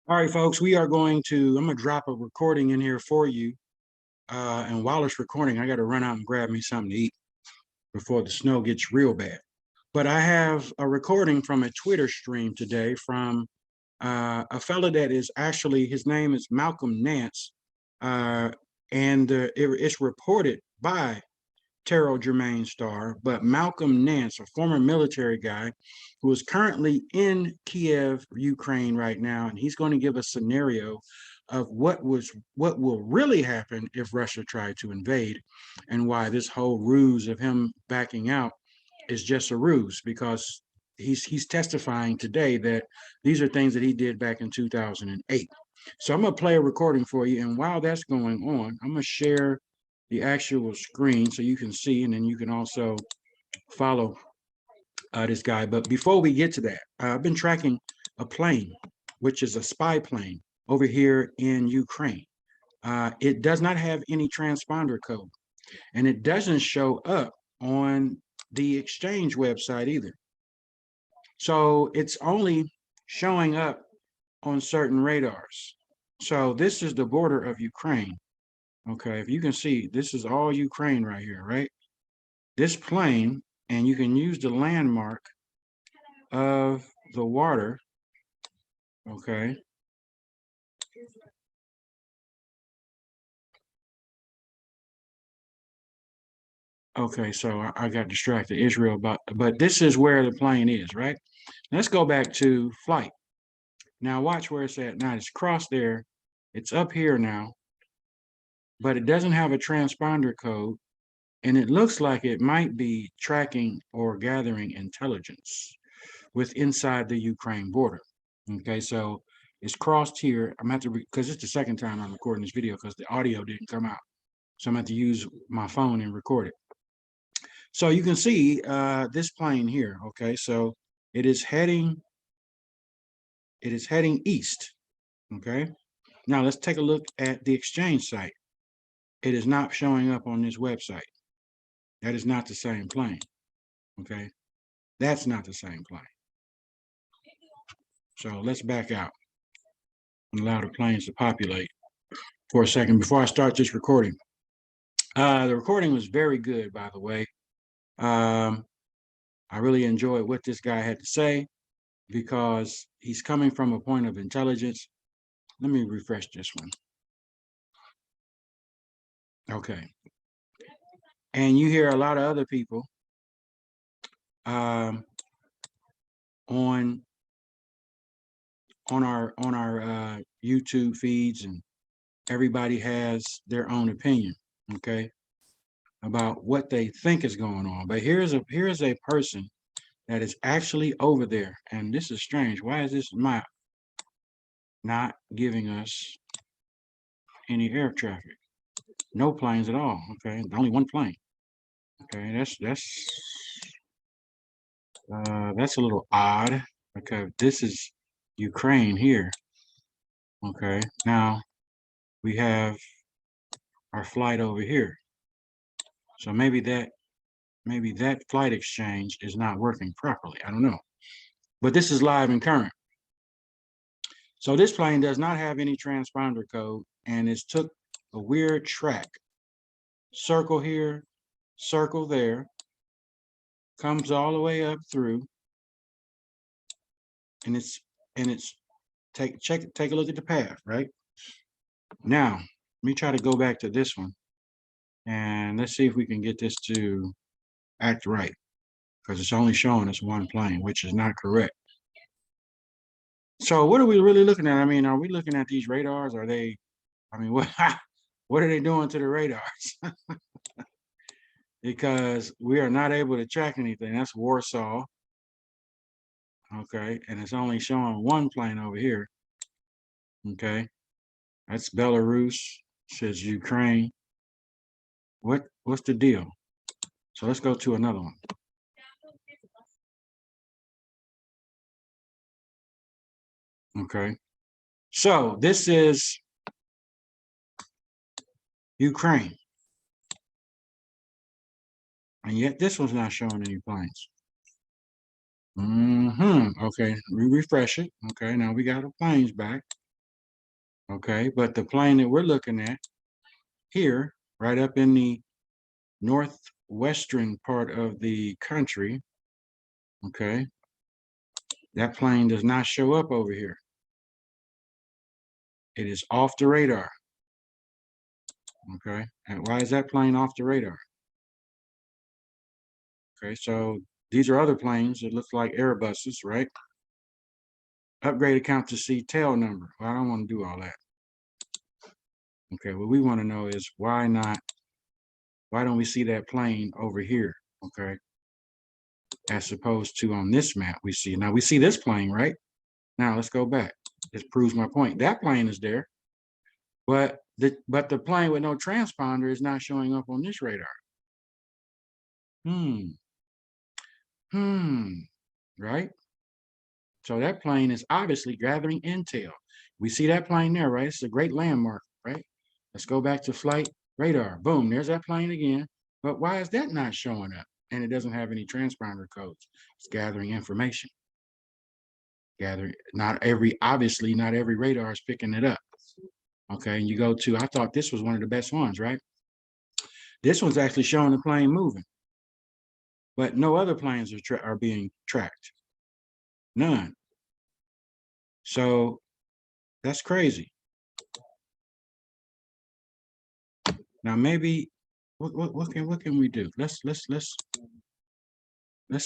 All right, folks, we are I'm going to drop a recording in here for you. And while it's recording, I got to run out and grab me something to eat before the snow gets real bad. But I have a recording from a Twitter stream today from a fella that is actually, his name is Malcolm Nance. It's reported by Terrell Jermaine Starr, but Malcolm Nance, a former military guy who is currently in Kiev, Ukraine right now, and he's going to give a scenario of what will really happen if Russia tried to invade, and why this whole ruse of him backing out is just a ruse, because he's testifying today that these are things that he did back in 2008. So I'm going to play a recording for you, and while that's going on, I'm going to share the actual screen so you can see, and then you can also follow this guy. But before we get to that, I've been tracking a plane, which is a spy plane over here in Ukraine. It does not have any transponder code, and it doesn't show up on the exchange website either. So it's only showing up on certain radars. So this is the border of Ukraine. Okay, if you can see, this is all Ukraine right here, right? This plane, and you can use the landmark of the water, okay? Okay, so I got distracted, Israel, but this is where the plane is, right? Let's go back to flight. Now watch where it's at now. It's crossed there. It's up here now, but it doesn't have a transponder code. And it looks like it might be tracking or gathering intelligence with inside the Ukraine border. Okay, so it's crossed here. I'm going to have to, because it's the second time I'm recording this video because the audio didn't come out. So I'm going to have to use my phone and record it. So you can see this plane here. Okay, so it is heading east. Okay, now let's take a look at the exchange site. It is not showing up on this website. That is not the same plane. Okay, that's not the same plane. So let's back out and allow the planes to populate for a second before I start this recording. The recording was very good, by the way. I really enjoyed what this guy had to say because he's coming from a point of intelligence. Let me refresh this one. Okay. And you hear a lot of other people on our YouTube feeds, and everybody has their own opinion, okay, about what they think is going on. But here's a person that is actually over there, and this is strange. Why is this map not giving us any air traffic? No planes at all. Okay, only one plane. Okay, that's a little odd, because this is Ukraine here. Okay, now we have our flight over here. So maybe that flight exchange is not working properly. I don't know. But this is live and current. So this plane does not have any transponder code, and it's took a weird track. Circle here, circle there, comes all the way up through, and it's take a look at the path, right? Now, let me try to go back to this one, and let's see if we can get this to act right, because it's only showing us one plane, which is not correct. So what are we really looking at? I mean, are we looking at these radars? Are they, I mean, what are they doing to the radars? Because we are not able to track anything. That's Warsaw. Okay, and it's only showing one plane over here. Okay, that's Belarus, says Ukraine. What's the deal? So let's go to another one. Okay, so this is Ukraine, and yet this one's not showing any planes. Okay, we refresh it. Okay, now we got the planes back. Okay, but the plane that we're looking at here, right up in the northwestern part of the country, okay, that plane does not show up over here. It is off the radar. Okay, and why is that plane off the radar? Okay, so these are other planes. It looks like Airbuses, right? Upgrade account to see tail number. Well, I don't want to do all that. Okay, what we want to know is why don't we see that plane over here? Okay, as opposed to on this map we see. Now we see this plane, right? Now let's go back. This proves my point. That plane is there, but the plane with no transponder is not showing up on this radar. Right? So that plane is obviously gathering intel. We see that plane there, right? It's a great landmark, right? Let's go back to flight radar. Boom, there's that plane again. But why is that not showing up? And it doesn't have any transponder codes. It's gathering information. Obviously, not every radar is picking it up. Okay, and you go to, I thought this was one of the best ones, right? This one's actually showing the plane moving, but no other planes are being tracked. None. So that's crazy. Now maybe what can we do? Let's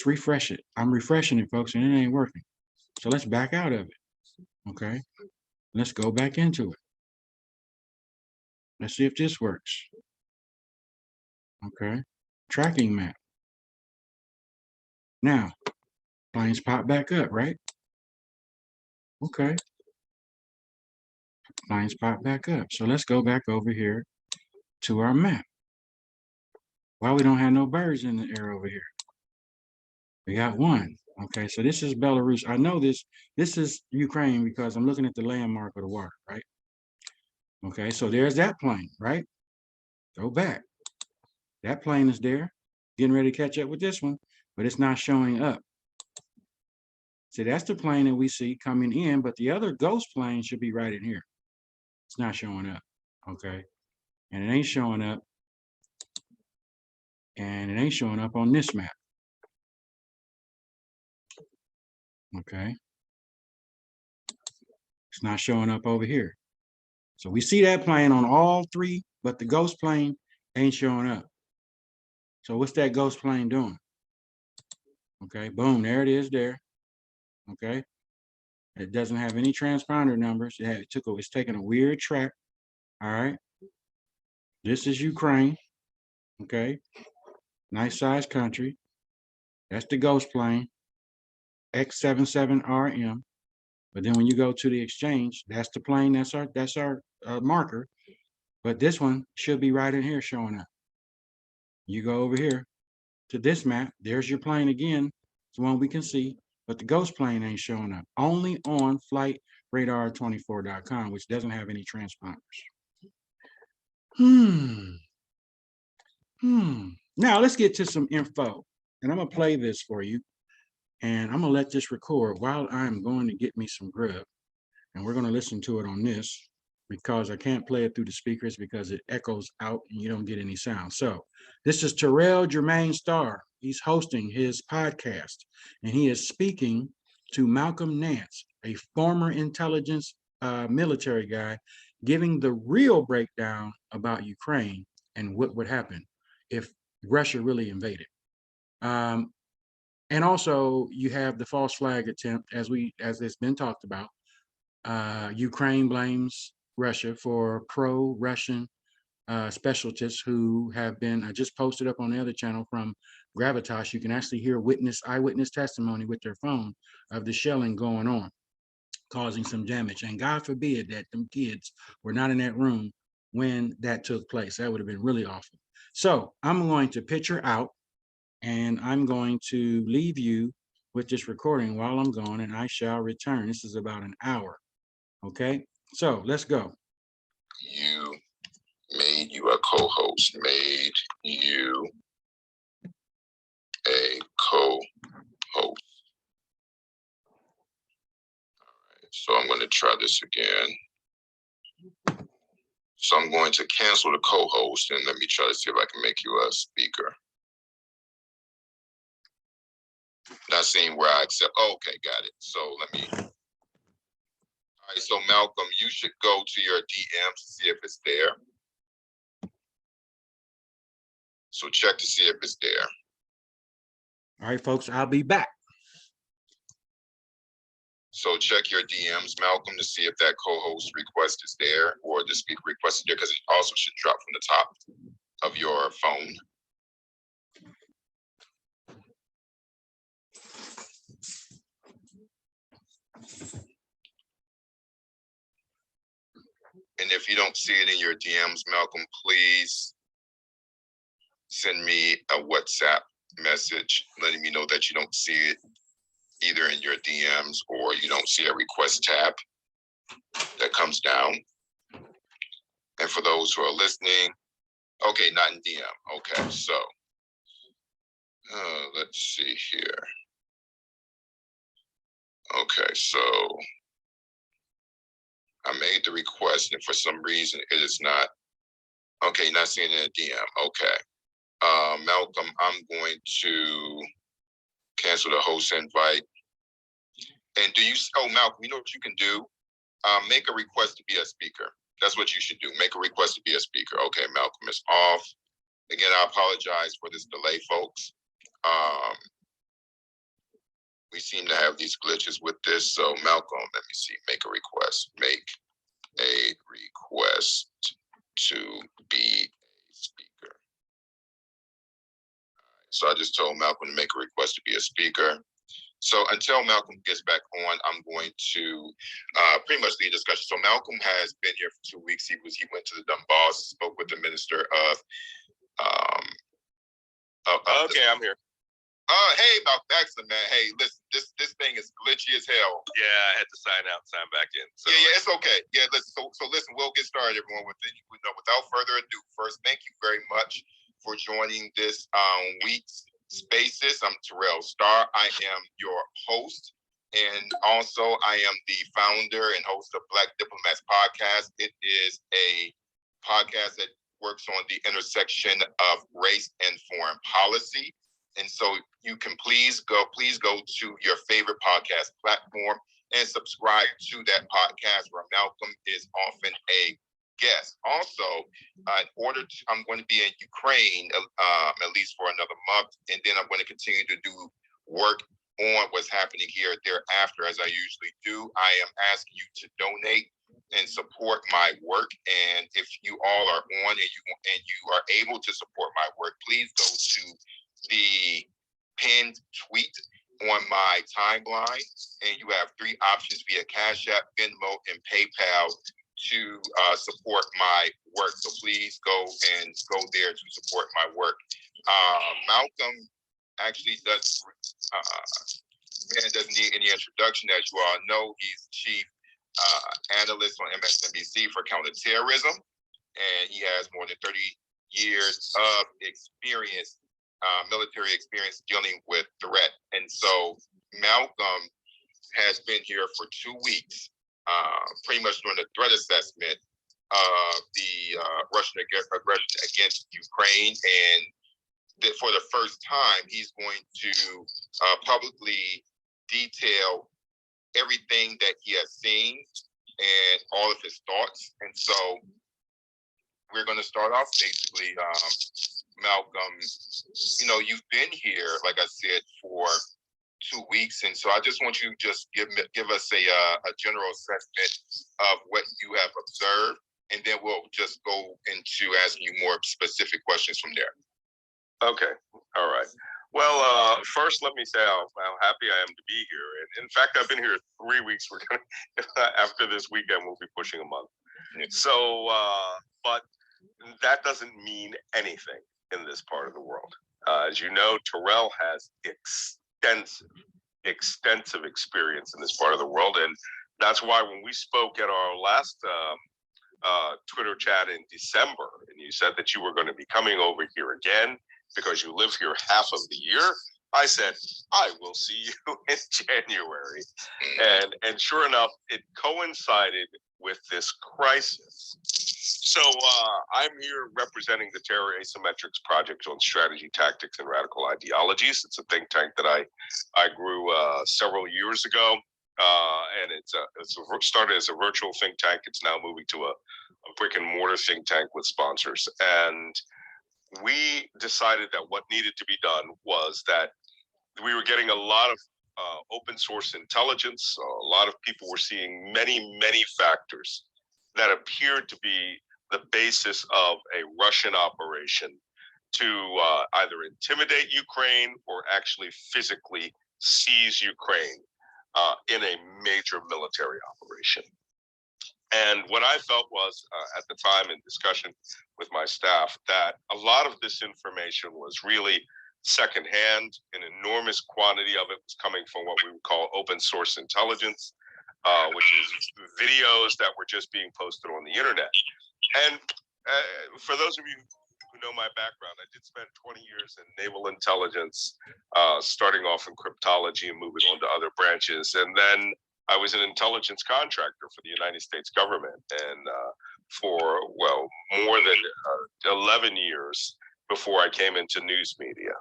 refresh it. I'm refreshing it, folks, and it ain't working. So let's back out of it. Okay. Let's go back into it. Let's see if this works. Okay. Tracking map. Now, planes pop back up, right? Okay. Planes pop back up. So let's go back over here to our map. Why we don't have no birds in the air over here? We got one. Okay, so this is Belarus. I know this is Ukraine because I'm looking at the landmark of the water, right? Okay, so there's that plane, right? Go back. That plane is there, getting ready to catch up with this one, but it's not showing up. See, that's the plane that we see coming in, but the other ghost plane should be right in here. It's not showing up, okay? And it ain't showing up, and it ain't showing up on this map, okay? It's not showing up over here. So we see that plane on all three, but the ghost plane ain't showing up. So what's that ghost plane doing? Okay, boom, there it is there. Okay. It doesn't have any transponder numbers. It's taking a weird track. All right. This is Ukraine. Okay. Nice sized country. That's the ghost plane, X77RM. But then when you go to the exchange, that's the plane. That's our marker. But this one should be right in here showing up. You go over here to this map. There's your plane again. It's the one we can see, but the ghost plane ain't showing up. Only on flightradar24.com, which doesn't have any transponders. Now let's get to some info, and I'm gonna play this for you, and I'm gonna let this record while I'm going to get me some grub, and we're gonna listen to it on this because I can't play it through the speakers because it echoes out and you don't get any sound. So this is Terrell Jermaine Starr. He's hosting his podcast, and he is speaking to Malcolm Nance, a former intelligence military guy, giving the real breakdown about Ukraine and what would happen if Russia really invaded. And also you have the false flag attempt, as it's been talked about. Ukraine blames Russia for pro-Russian specialists who have been, I just posted up on the other channel from Gravitas. You can actually hear eyewitness testimony with their phone of the shelling going on, causing some damage. And God forbid that them kids were not in that room when that took place. That would have been really awful. So I'm going to picture out, and I'm going to leave you with this recording while I'm gone, and I shall return. This is about an hour. Okay, so let's go. You a co-host, made you a co-host. All right, so I'm going to try this again. So I'm going to cancel the co-host and let me try to see if I can make you a speaker. Not seeing where I accept. Oh, okay, got it. So let me. All right, so Malcolm, you should go to your DMs to see if it's there. So check to see if it's there. All right, folks, I'll be back. So check your DMs, Malcolm, to see if that co-host request is there or the speaker request is there, because it also should drop from the top of your phone. And if you don't see it in your DMs, Malcolm, please send me a WhatsApp message letting me know that you don't see it either in your DMs or you don't see a request tab that comes down. And for those who are listening, okay, not in DM. Okay, so let's see here. Okay, so I made the request and for some reason it is not. Okay, not seeing it in a DM. Okay. Malcolm, I'm going to cancel the host invite. And do you, oh, Malcolm, you know what you can do? Make a request to be a speaker. That's what you should do. Make a request to be a speaker. Okay, Malcolm is off. Again, I apologize for this delay, folks. We seem to have these glitches with this. So Malcolm, let me see, make a request. Make a request to be a speaker. So I just told Malcolm to make a request to be a speaker. So until Malcolm gets back on, I'm going to pretty much lead a discussion. So Malcolm has been here for 2 weeks. He went to the Donbass, spoke with the minister of. Okay, I'm here. Hey, Malcolm, excellent, man. Hey, listen, this thing is glitchy as hell. Yeah, I had to sign out, sign back in. So yeah, it's okay. Yeah, listen. So listen, we'll get started, everyone. Without further ado, first, thank you very much for joining this week's Spaces. I'm Terrell Starr. I am your host, and also I am the founder and host of Black Diplomats Podcast. It is a podcast that works on the intersection of race and foreign policy. And so you can please go to your favorite podcast platform and subscribe to that podcast where Malcolm is often a guest. Also, I'm going to be in Ukraine at least for another month, and then I'm going to continue to do work on what's happening here thereafter, as I usually do. I am asking you to donate and support my work. And if you all are on and you are able to support my work, please go to the pinned tweet on my timeline, and you have 3 options via Cash App, Venmo, and PayPal to support my work. So please go there to support my work. Malcolm actually doesn't need any introduction. As you all know, he's chief analyst on MSNBC for counterterrorism, and he has more than 30 years of experience, military experience dealing with threat. And so Malcolm has been here for 2 weeks, pretty much doing a threat assessment of the Russian aggression against Ukraine. And for the first time, he's going to publicly detail everything that he has seen and all of his thoughts. And so we're going to start off basically, Malcolm, you've been here, like I said, for 2 weeks. And so I just want you to just give us a general assessment of what you have observed, and then we'll just go into asking you more specific questions from there. Okay. All right. Well, first, let me say how happy I am to be here. And in fact, I've been here 3 weeks. We're going to, after this weekend, we'll be pushing a month. So, but that doesn't mean anything in this part of the world. As you know, Terrell has extensive experience in this part of the world. And that's why when we spoke at our last Twitter chat in December, and you said that you were going to be coming over here again because you live here half of the year, I said, I will see you in January. And sure enough, it coincided with this crisis So I'm here representing the Terror Asymmetrics Project on Strategy, Tactics, and Radical Ideologies. It's a think tank that I grew several years ago, and it's started as a virtual think tank. It's now moving to a brick and mortar think tank with sponsors. And we decided that what needed to be done was that we were getting a lot of open source intelligence. A lot of people were seeing many factors that appeared to be the basis of a Russian operation to either intimidate Ukraine or actually physically seize Ukraine in a major military operation. And what I felt was, at the time in discussion with my staff, that a lot of this information was really secondhand. An enormous quantity of it was coming from what we would call open source intelligence, which is videos that were just being posted on the internet. And for those of you who know my background, I did spend 20 years in naval intelligence, starting off in cryptology and moving on to other branches. And then I was an intelligence contractor for the United States government, and for, well, more than 11 years before I came into news media.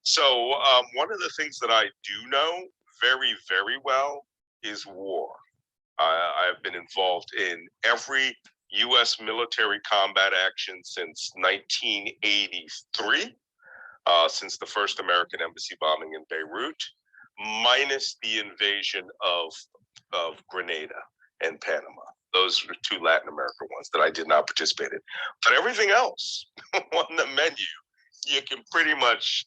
So one of the things that I do know very well is war. I've been involved in every U.S. military combat action since 1983, since the first American embassy bombing in Beirut, minus the invasion of Grenada and Panama. Those were two Latin American ones that I did not participate in. But everything else on the menu, you can pretty much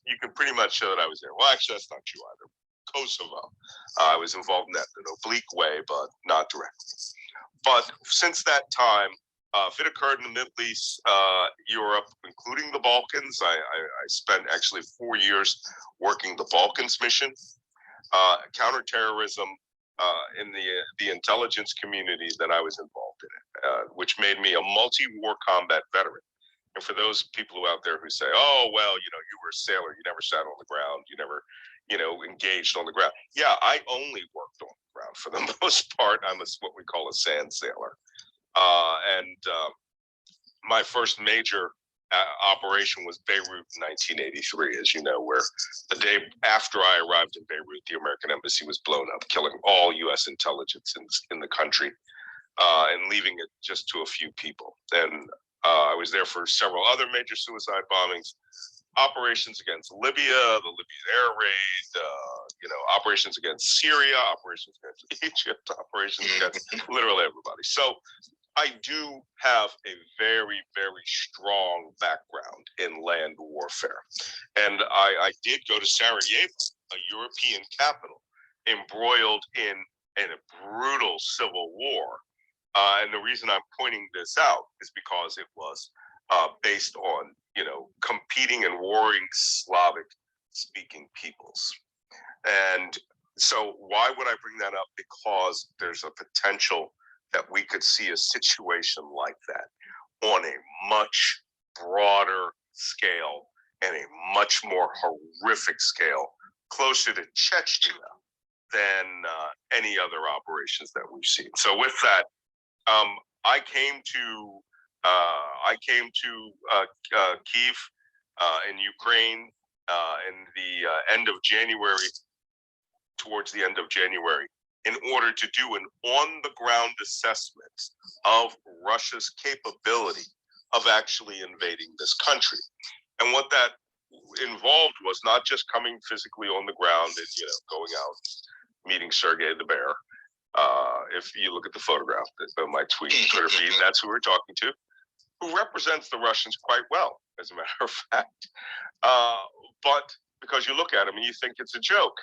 show that I was there. Well, actually, that's not true either. Kosovo, I was involved in that in an oblique way, but not directly. But since that time, if it occurred in the Middle East, Europe, including the Balkans, I spent actually 4 years working the Balkans mission, counterterrorism, in the intelligence community that I was involved in, which made me a multi-war combat veteran. And for those people out there who say, oh, well, you were a sailor, you never sat on the ground, you never, engaged on the ground. Yeah, I only worked on the ground for the most part. I'm what we call a sand sailor. And my first major operation was Beirut in 1983, as you know, where the day after I arrived in Beirut, the American embassy was blown up, killing all U.S. intelligence in the country, and leaving it just to a few people. And I was there for several other major suicide bombings, operations against Libya, the Libyan air raid, operations against Syria, operations against Egypt, operations against literally everybody. So I do have a very strong background in land warfare. And I did go to Sarajevo, a European capital, embroiled in a brutal civil war. And the reason I'm pointing this out is because it was based on, competing and warring Slavic-speaking peoples. And so why would I bring that up? Because there's a potential that we could see a situation like that on a much broader scale and a much more horrific scale, closer to Chechnya than any other operations that we've seen. So with that, I came to Kyiv in Ukraine in the end of January, towards the end of January, in order to do an on-the-ground assessment of Russia's capability of actually invading this country. And what that involved was not just coming physically on the ground and, going out, meeting Sergei the Bear. If you look at the photograph of my Twitter feed, that's who we're talking to, who represents the Russians quite well, as a matter of fact. But because you look at him and you think it's a joke.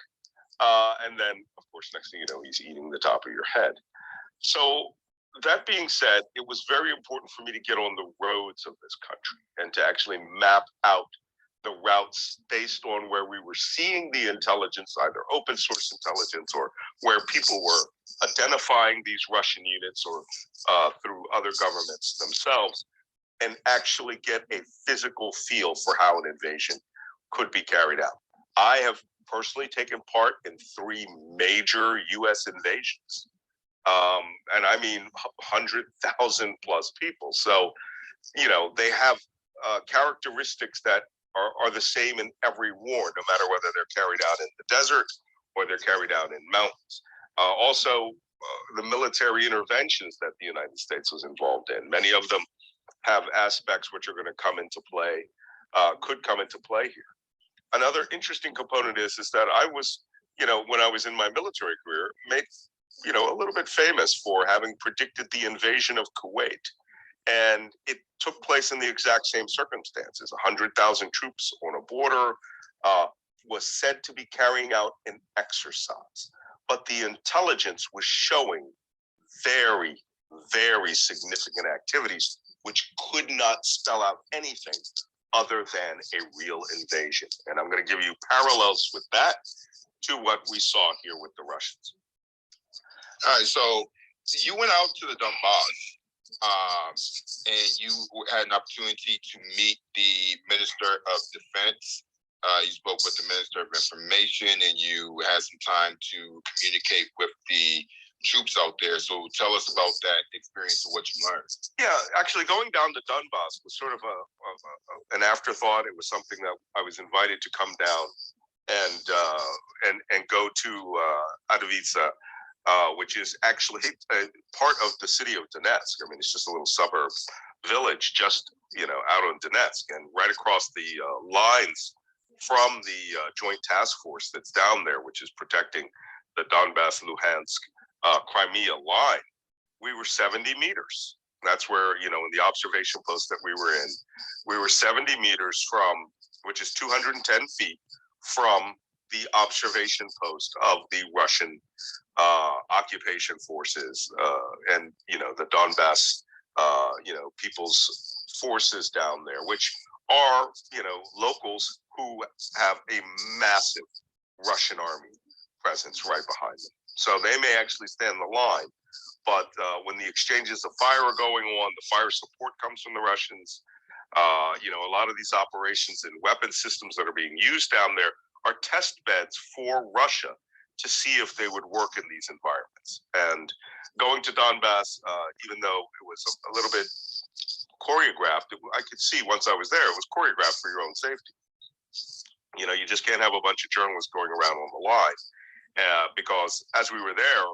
And then, of course, next thing you know, he's eating the top of your head. So that being said, it was very important for me to get on the roads of this country and to actually map out the routes based on where we were seeing the intelligence, either open source intelligence or where people were identifying these Russian units or through other governments themselves, and actually get a physical feel for how an invasion could be carried out. I have personally taken part in 3 major U.S. invasions. And I mean 100,000 plus people. So, you know, they have characteristics that are the same in every war, no matter whether they're carried out in the desert or they're carried out in mountains. Also, the military interventions that the United States was involved in, many of them have aspects which are going to come into play, could come into play here. Another interesting component is that I was, you know, when I was in my military career, made, you know, a little bit famous for having predicted the invasion of Kuwait. And it took place in the exact same circumstances. 100,000 troops on a border, was said to be carrying out an exercise. But the intelligence was showing very, very significant activities, which could not spell out anything other than a real invasion. And I'm going to give you parallels with that to what we saw here with the Russians. All right, so you went out to the Donbass, and you had an opportunity to meet the Minister of Defense. You spoke with the Minister of Information, and you had some time to communicate with the troops out there. So tell us about that experience and what you learned. Yeah, actually going down to Donbass was sort of an afterthought. It was something that I was invited to come down and go to Adovitsa, which is actually a part of the city of Donetsk. I mean, it's just a little suburb village just, you know, out on Donetsk, and right across the lines from the joint task force that's down there, which is protecting the Donbass, Luhansk, Crimea line. We were 70 meters. That's where, you know, in the observation post that we were in, we were 70 meters from, which is 210 feet from the observation post of the Russian occupation forces and, you know, the Donbass, you know, people's forces down there, which are, you know, locals who have a massive Russian army presence right behind them. So they may actually stand the line, but when the exchanges of fire are going on, the fire support comes from the Russians. You know, a lot of these operations and weapon systems that are being used down there are test beds for Russia to see if they would work in these environments. And going to Donbass, even though it was a little bit choreographed, I could see once I was there, it was choreographed for your own safety. You know, you just can't have a bunch of journalists going around on the line. Because as we were there,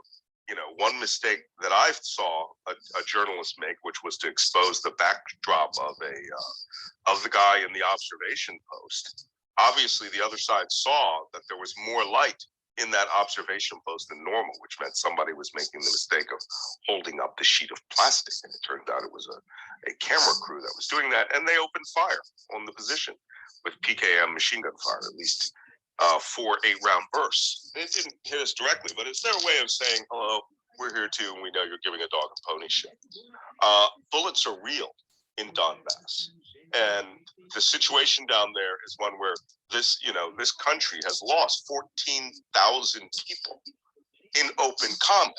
you know, one mistake that I saw a journalist make, which was to expose the backdrop of the guy in the observation post. Obviously, the other side saw that there was more light in that observation post than normal, which meant somebody was making the mistake of holding up the sheet of plastic, and it turned out it was a camera crew that was doing that, and they opened fire on the position with PKM machine gun fire, at least 4 8-round bursts. It didn't hit us directly, but it's their way of saying, hello, we're here too, and we know you're giving a dog a pony show. Bullets are real in Donbass. And the situation down there is one where this, you know, this country has lost 14,000 people in open combat.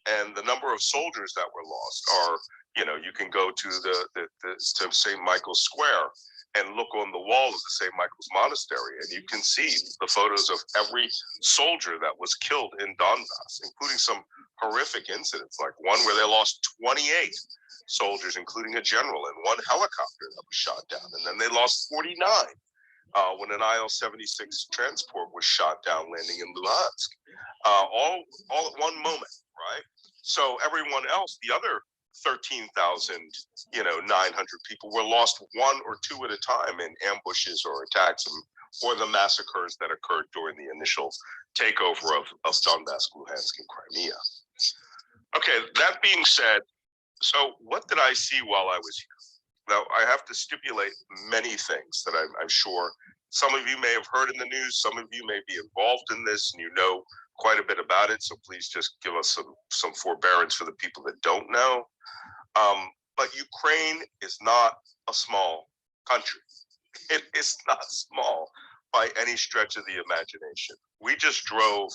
And the number of soldiers that were lost are, you know, you can go to to St. Michael's Square and look on the wall of the St. Michael's Monastery, and you can see the photos of every soldier that was killed in Donbass, including some horrific incidents, like one where they lost 28 soldiers, including a general, and one helicopter that was shot down. And then they lost 49 when an IL-76 transport was shot down, landing in Luhansk, all at one moment, right? So everyone else, the other 13,000, you know, 900 people were lost 1 or 2 at a time in ambushes or attacks, or the massacres that occurred during the initial takeover of Donbass, Luhansk, and Crimea. Okay, that being said, so what did I see while I was here? Now, I have to stipulate many things that I'm sure some of you may have heard in the news, some of you may be involved in this, and you know quite a bit about it, so please just give us some forbearance for the people that don't know. But Ukraine is not a small country. It is not small by any stretch of the imagination. We just drove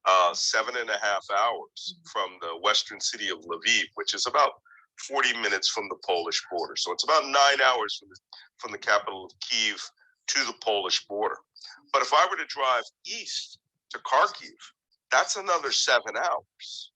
7.5 hours from the western city of Lviv, which is about 40 minutes from the Polish border. So it's about 9 hours from the capital of Kyiv to the Polish border. But if I were to drive east to Kharkiv, that's another 7 hours.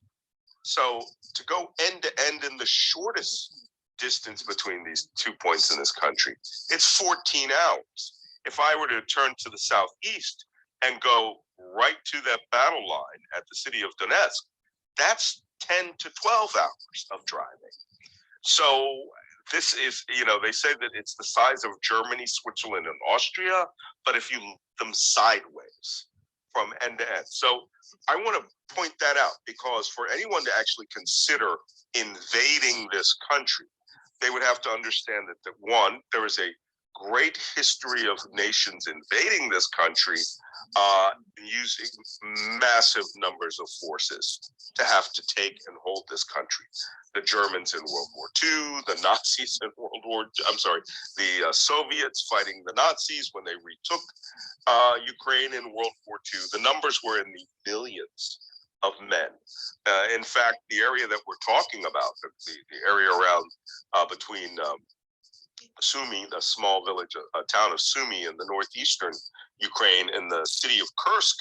So to go end to end in the shortest distance between these 2 points in this country, it's 14 hours. If I were to turn to the southeast and go right to that battle line at the city of Donetsk, that's 10 to 12 hours of driving. So this is, they say that it's the size of Germany, Switzerland, and Austria, but if you look them sideways from end to end. So I want to point that out, because for anyone to actually consider invading this country, they would have to understand that one, there is a great history of nations invading this country using massive numbers of forces to have to take and hold this country. The Germans in World War II, the Nazis in the Soviets fighting the Nazis when they retook Ukraine in World War II. The numbers were in the millions of men. In fact, the area that we're talking about, the area around between Sumy, the small village, a town of Sumy in the northeastern Ukraine, and the city of Kursk,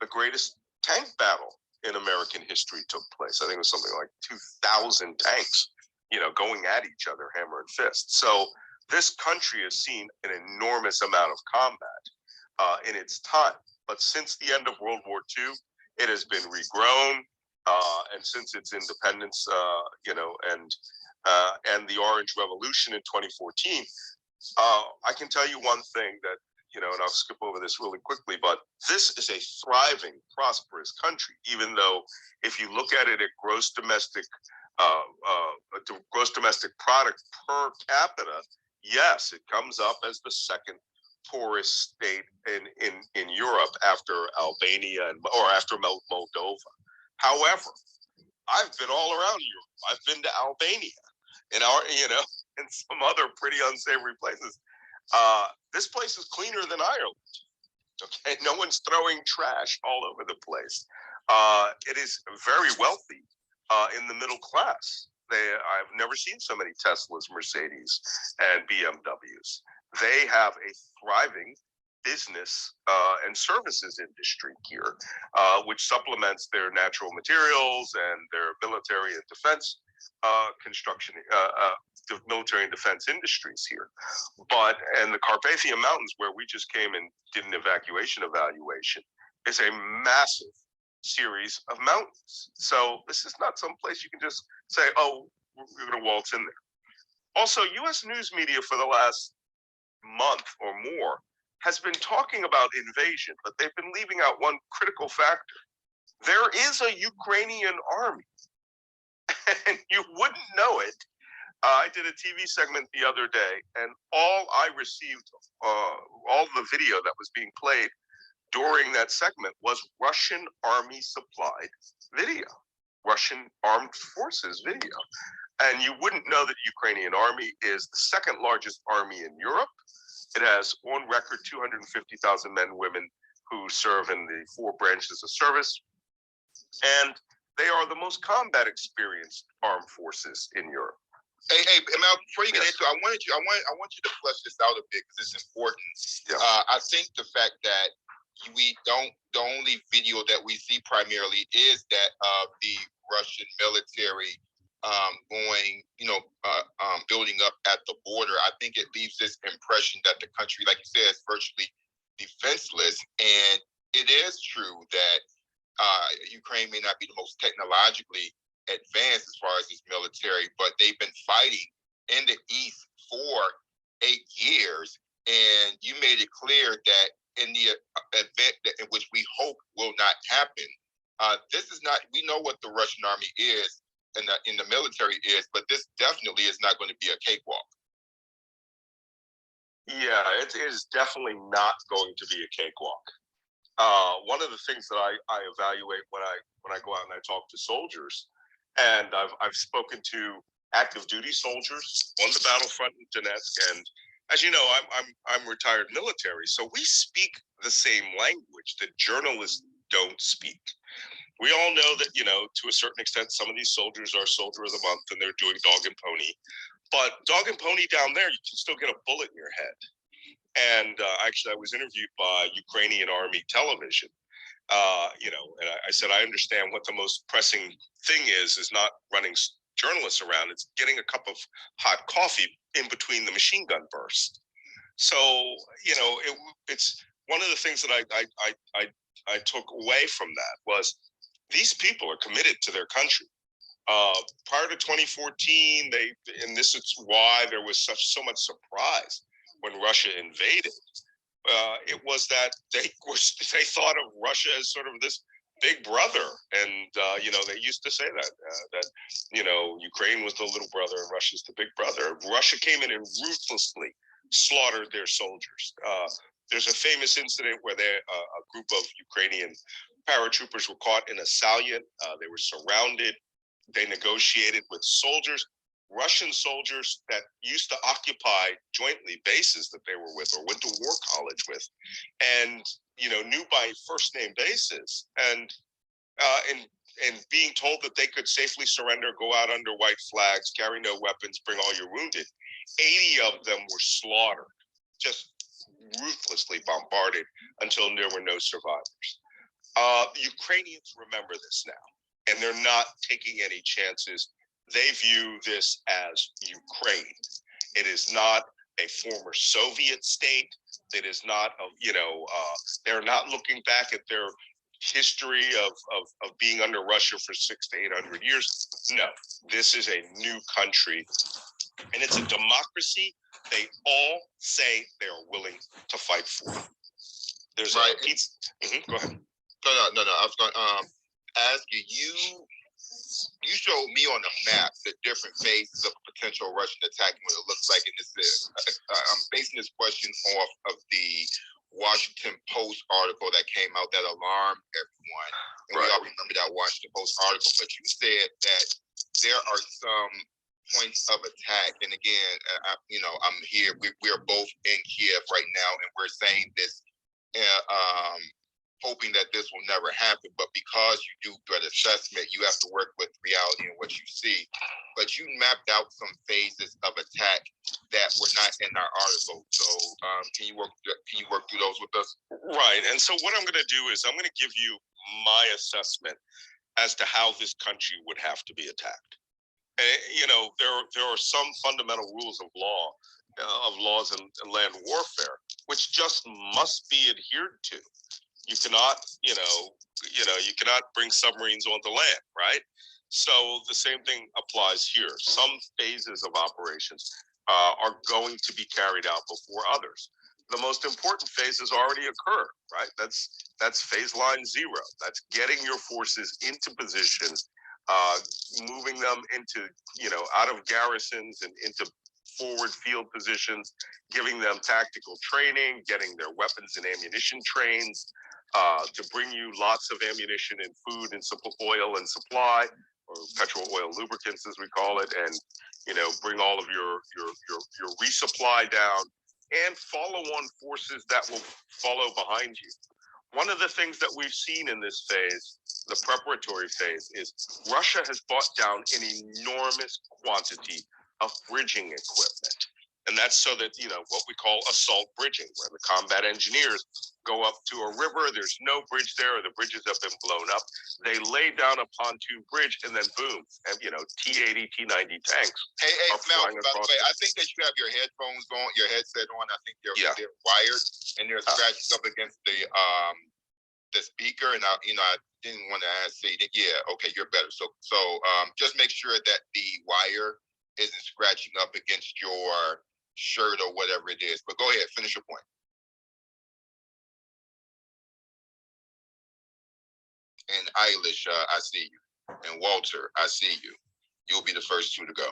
the greatest tank battle in American history took place. I think it was something like 2,000 tanks, going at each other, hammer and fist. So this country has seen an enormous amount of combat in its time. But since the end of World War II, it has been regrown. And since its independence, and the Orange Revolution in 2014, I can tell you one thing that, and I'll skip over this really quickly, but this is a thriving, prosperous country, even though if you look at it at gross domestic product per capita, yes, it comes up as the second poorest state in Europe after Albania or after Moldova. However, I've been all around Europe. I've been to Albania and some other pretty unsavory places. This place is cleaner than Ireland. Okay, no one's throwing trash all over the place. It is very wealthy in the middle class. I've never seen so many Teslas, Mercedes, and BMWs. They have a thriving business and services industry here, which supplements their natural materials and their military and defense construction, the military and defense industries here. And the Carpathian Mountains, where we just came and did an evacuation evaluation, is a massive series of mountains. So this is not some place you can just say, oh, we're going to waltz in there. Also, U.S. news media for the last month or more has been talking about invasion, but they've been leaving out one critical factor. There is a Ukrainian army, and you wouldn't know it. I did a TV segment the other day, and all I received, all the video that was being played during that segment was Russian army supplied video, Russian armed forces video. And you wouldn't know that the Ukrainian army is the second largest army in Europe. It has on record 250,000 men and women who serve in the 4 branches of service. And they are the most combat experienced armed forces in Europe. Hey, Mal, before you get into it, I want you to flesh this out a bit because it's important. Yeah. I think the fact that the only video that we see primarily is that of the Russian military building up at the border. I think it leaves this impression that the country, like you said, is virtually defenseless. And it is true that Ukraine may not be the most technologically advanced as far as its military, but they've been fighting in the East for 8 years. And you made it clear that in the event in which we hope will not happen, this is not, we know what the Russian army is and in the military is, but this definitely is not going to be a cakewalk. Yeah, it is definitely not going to be a cakewalk. One of the things that I evaluate when I go out and I talk to soldiers, and I've spoken to active duty soldiers on the battlefront in Donetsk, and as you know, I'm retired military, so we speak the same language that journalists don't speak. We all know that, to a certain extent, some of these soldiers are Soldier of the Month and they're doing dog and pony. But dog and pony down there, you can still get a bullet in your head. And actually, I was interviewed by Ukrainian Army television. And I said, I understand what the most pressing thing is not running journalists around. It's getting a cup of hot coffee in between the machine gun bursts. So, it's one of the things that I took away from that was these people are committed to their country. Prior to 2014, and this is why there was so much surprise when Russia invaded. It was that they thought of Russia as sort of this big brother, and they used to say that Ukraine was the little brother and Russia's the big brother. Russia came in and ruthlessly slaughtered their soldiers. There's a famous incident where a group of Ukrainian paratroopers were caught in a salient. They were surrounded. They negotiated with soldiers. Russian soldiers that used to occupy jointly bases that they were with or went to war college with, and knew by first name basis, and being told that they could safely surrender, go out under white flags, carry no weapons, bring all your wounded. 80 of them were slaughtered, just ruthlessly bombarded until there were no survivors. Ukrainians remember this now, and they're not taking any chances. They view this as Ukraine. It is not a former Soviet state. It is not, they're not looking back at their history of being under Russia for 600 to 800 years. No, this is a new country, and it's a democracy they all say they are willing to fight for. There's right. Go ahead. No. I was going to ask you. You showed me on the map the different phases of a potential Russian attack and what it looks like. And this is, I'm basing this question off of the Washington Post article that came out that alarmed everyone. And right. We all remember that Washington Post article. But you said that there are some points of attack. And again, I'm here. We're both in Kiev right now, and we're saying this. Hoping that this will never happen, but because you do threat assessment, you have to work with reality and what you see. But you mapped out some phases of attack that were not in our article. So can you work through those with us? Right. And so what I'm going to do is I'm going to give you my assessment as to how this country would have to be attacked. There are some fundamental rules of laws and land warfare, which just must be adhered to. You cannot, you cannot bring submarines onto land, right? So the same thing applies here. Some phases of operations are going to be carried out before others. The most important phase has already occurred, right? That's phase line 0. That's getting your forces into positions, moving them into, out of garrisons and into forward field positions, giving them tactical training, getting their weapons and ammunition trains, to bring you lots of ammunition and food and oil and supply, or petrol oil lubricants as we call it, and bring all of your resupply down, and follow on forces that will follow behind you. One of the things that we've seen in this phase, the preparatory phase, is Russia has bought down an enormous quantity of bridging equipment. And that's so that, what we call assault bridging, where the combat engineers go up to a river, there's no bridge there, or the bridges have been blown up. They lay down a pontoon bridge, and then boom, and, T-80, T-90 tanks. Hey, Malcolm, by the way, I think that you have your headphones on, your headset on. I think they're wired, and they're scratched up against the speaker, and I didn't want to say that. Yeah, okay, you're better. So just make sure that the wire isn't scratching up against your shirt or whatever it is. But go ahead, finish your point. And Eilish, I see you. And Walter, I see you. You'll be the first two to go.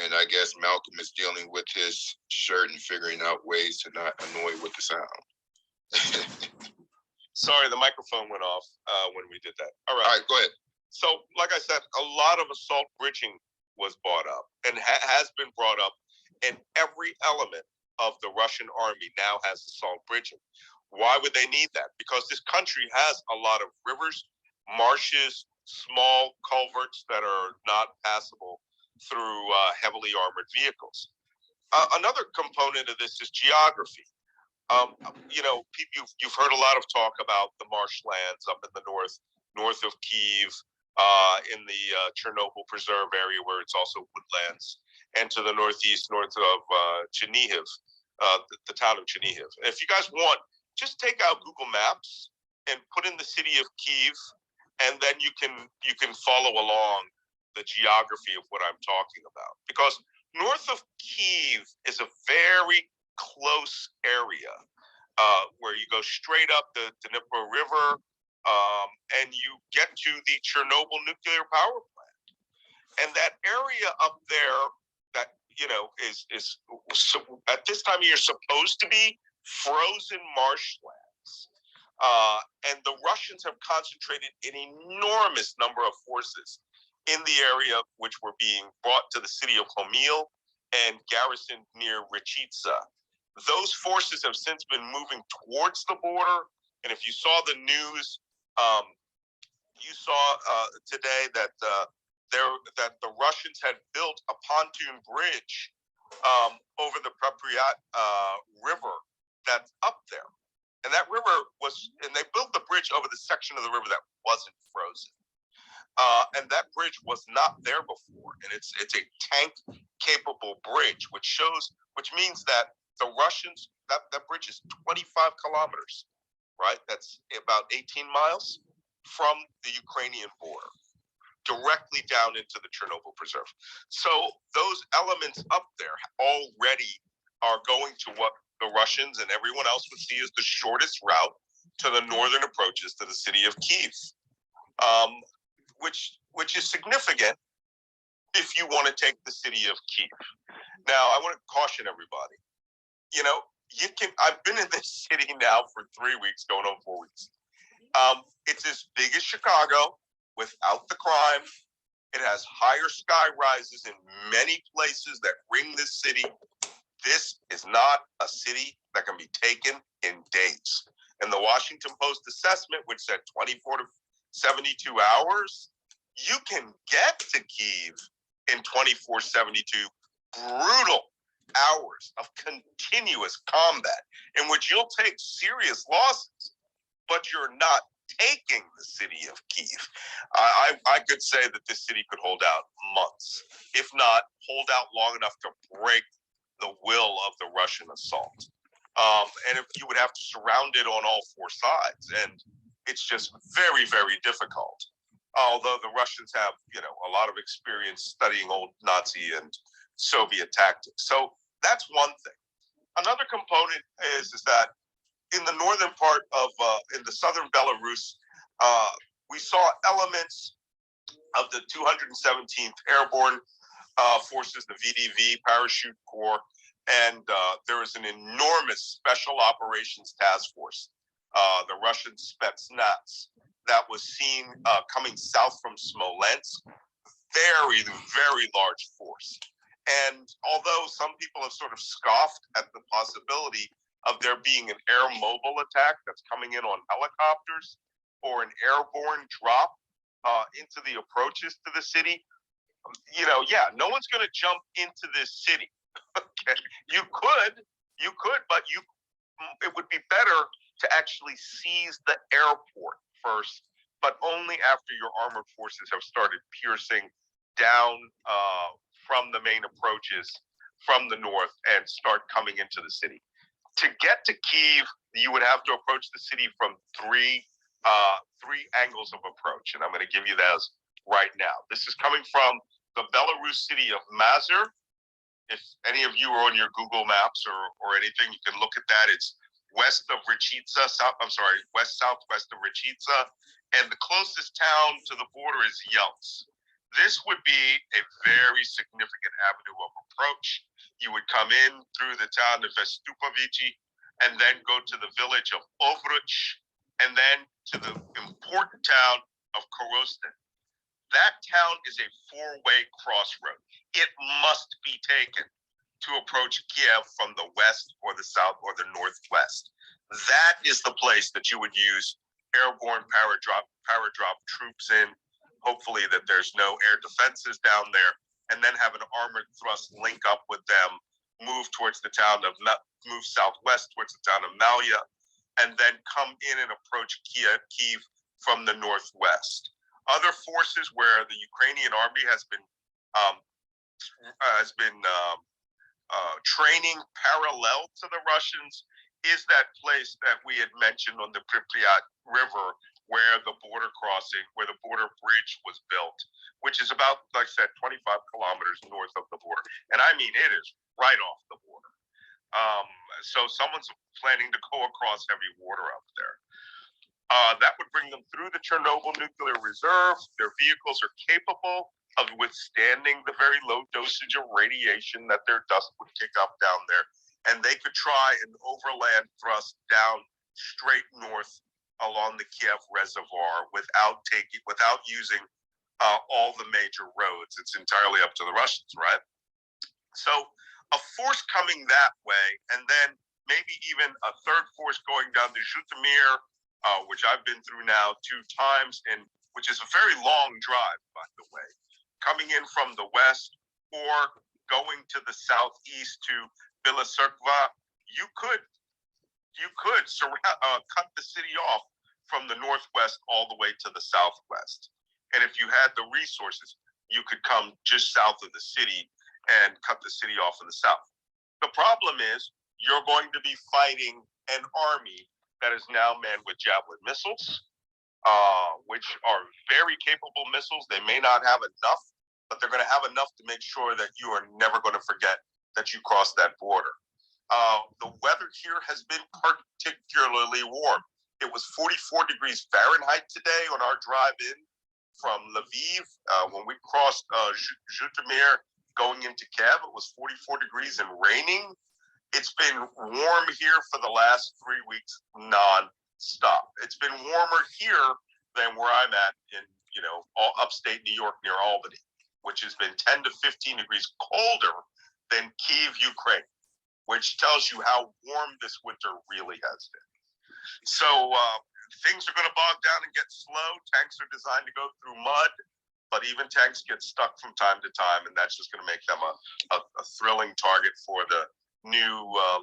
And I guess Malcolm is dealing with his shirt and figuring out ways to not annoy with the sound. Sorry, the microphone went off when we did that. All right, go ahead. So, like I said, a lot of assault bridging was brought up and has been brought up, and every element of the Russian army now has assault bridging. Why would they need that? Because this country has a lot of rivers, marshes, small culverts that are not passable through heavily armored vehicles. Another component of this is geography. You've heard a lot of talk about the marshlands up in the north of Kyiv, in the Chernobyl Preserve area, where it's also woodlands, and to the northeast, north of Chernihiv, the town of Chernihiv. If you guys want, just take out Google Maps and put in the city of Kyiv, and then you can follow along the geography of what I'm talking about. Because north of Kyiv is a very close area where you go straight up the Dnipro River, and you get to the Chernobyl nuclear power plant. And that area up there that, is at this time of year supposed to be frozen marshlands. And the Russians have concentrated an enormous number of forces in the area, which were being brought to the city of Homil and garrisoned near Richitsa. Those forces have since been moving towards the border. And if you saw the news, you saw today that the Russians had built a pontoon bridge over the Pripyat River that's up there. And that river and they built the bridge over the section of the river that wasn't frozen. And that bridge was not there before. And it's a tank-capable bridge, which means that the Russians, that bridge is 25 kilometers, right? That's about 18 miles from the Ukrainian border, directly down into the Chernobyl Preserve. So those elements up there already are going to what the Russians and everyone else would see as the shortest route to the northern approaches to the city of Kyiv, which is significant if you want to take the city of Kyiv. Now, I want to caution everybody. I've been in this city now for 3 weeks, going on 4 weeks. It's as big as Chicago without the crime. It has higher sky rises in many places that ring this city. This is not a city that can be taken in days. And the Washington Post assessment, which said 24 to 72 hours, you can get to Kyiv in 24, 72 brutal hours of continuous combat in which you'll take serious losses, but you're not taking the city of Kyiv. I could say that this city could hold out months, if not hold out long enough to break the will of the Russian assault. And if you would have to surround it on all four sides, and it's just very, very difficult. Although the Russians have, a lot of experience studying old Nazi and Soviet tactics. So that's one thing. Another component is that in the northern part of, in the southern Belarus, we saw elements of the 217th Airborne Forces, the VDV Parachute Corps, and there is an enormous Special Operations Task Force, the Russian Spetsnaz, that was seen coming south from Smolensk. Very, very large force. And although some people have sort of scoffed at the possibility of there being an air mobile attack that's coming in on helicopters or an airborne drop into the approaches to the city, no one's going to jump into this city. Okay, you could, but it would be better to actually seize the airport first, but only after your armored forces have started piercing down from the main approaches from the north and start coming into the city. To get to Kyiv, you would have to approach the city from three angles of approach, and I'm going to give you those right now. This is coming from the Belarus city of Mazar. If any of you are on your Google Maps or anything, you can look at that. It's west of Richitsa, west-southwest of Richitsa, and the closest town to the border is Yelts. This would be a very significant avenue of approach. You would come in through the town of Vestupovichi and then go to the village of Ovruch and then to the important town of Korostin. That town is a four-way crossroad. It must be taken to approach Kiev from the west or the south or the northwest. That is the place that you would use airborne paradrop troops in. Hopefully that there's no air defenses down there, and then have an armored thrust link up with them move move southwest towards the town of Malya, and then come in and approach Kiev from the northwest. Other forces where the Ukrainian army has been training parallel to the Russians is that place that we had mentioned on the Pripyat River, where the border bridge was built, which is about, like I said, 25 kilometers north of the border. And I mean, it is right off the border. So someone's planning to go across heavy water up there. That would bring them through the Chernobyl nuclear reserve. Their vehicles are capable of withstanding the very low dosage of radiation that their dust would kick up down there. And they could try an overland thrust down straight north along the Kiev reservoir without using all the major roads. It's entirely up to the Russians, right? So a force coming that way, and then maybe even a third force going down to Zhytomyr, which I've been through now 2 times, and which is a very long drive, by the way, coming in from the west or going to the southeast to Bilacerkva, you could cut the city off from the northwest all the way to the southwest. And if you had the resources, you could come just south of the city and cut the city off in the south. The problem is you're going to be fighting an army that is now manned with Javelin missiles, which are very capable missiles. They may not have enough, but they're going to have enough to make sure that you are never going to forget that you crossed that border. The weather here has been particularly warm. It was 44 degrees Fahrenheit today on our drive in from Lviv. When we crossed Zhytomyr going into Kiev, it was 44 degrees and raining. It's been warm here for the last 3 weeks non-stop. It's been warmer here than where I'm at in, all upstate New York near Albany, which has been 10 to 15 degrees colder than Kyiv, Ukraine, which tells you how warm this winter really has been. So things are going to bog down and get slow. Tanks are designed to go through mud, but even tanks get stuck from time to time, and that's just going to make them a thrilling target for the new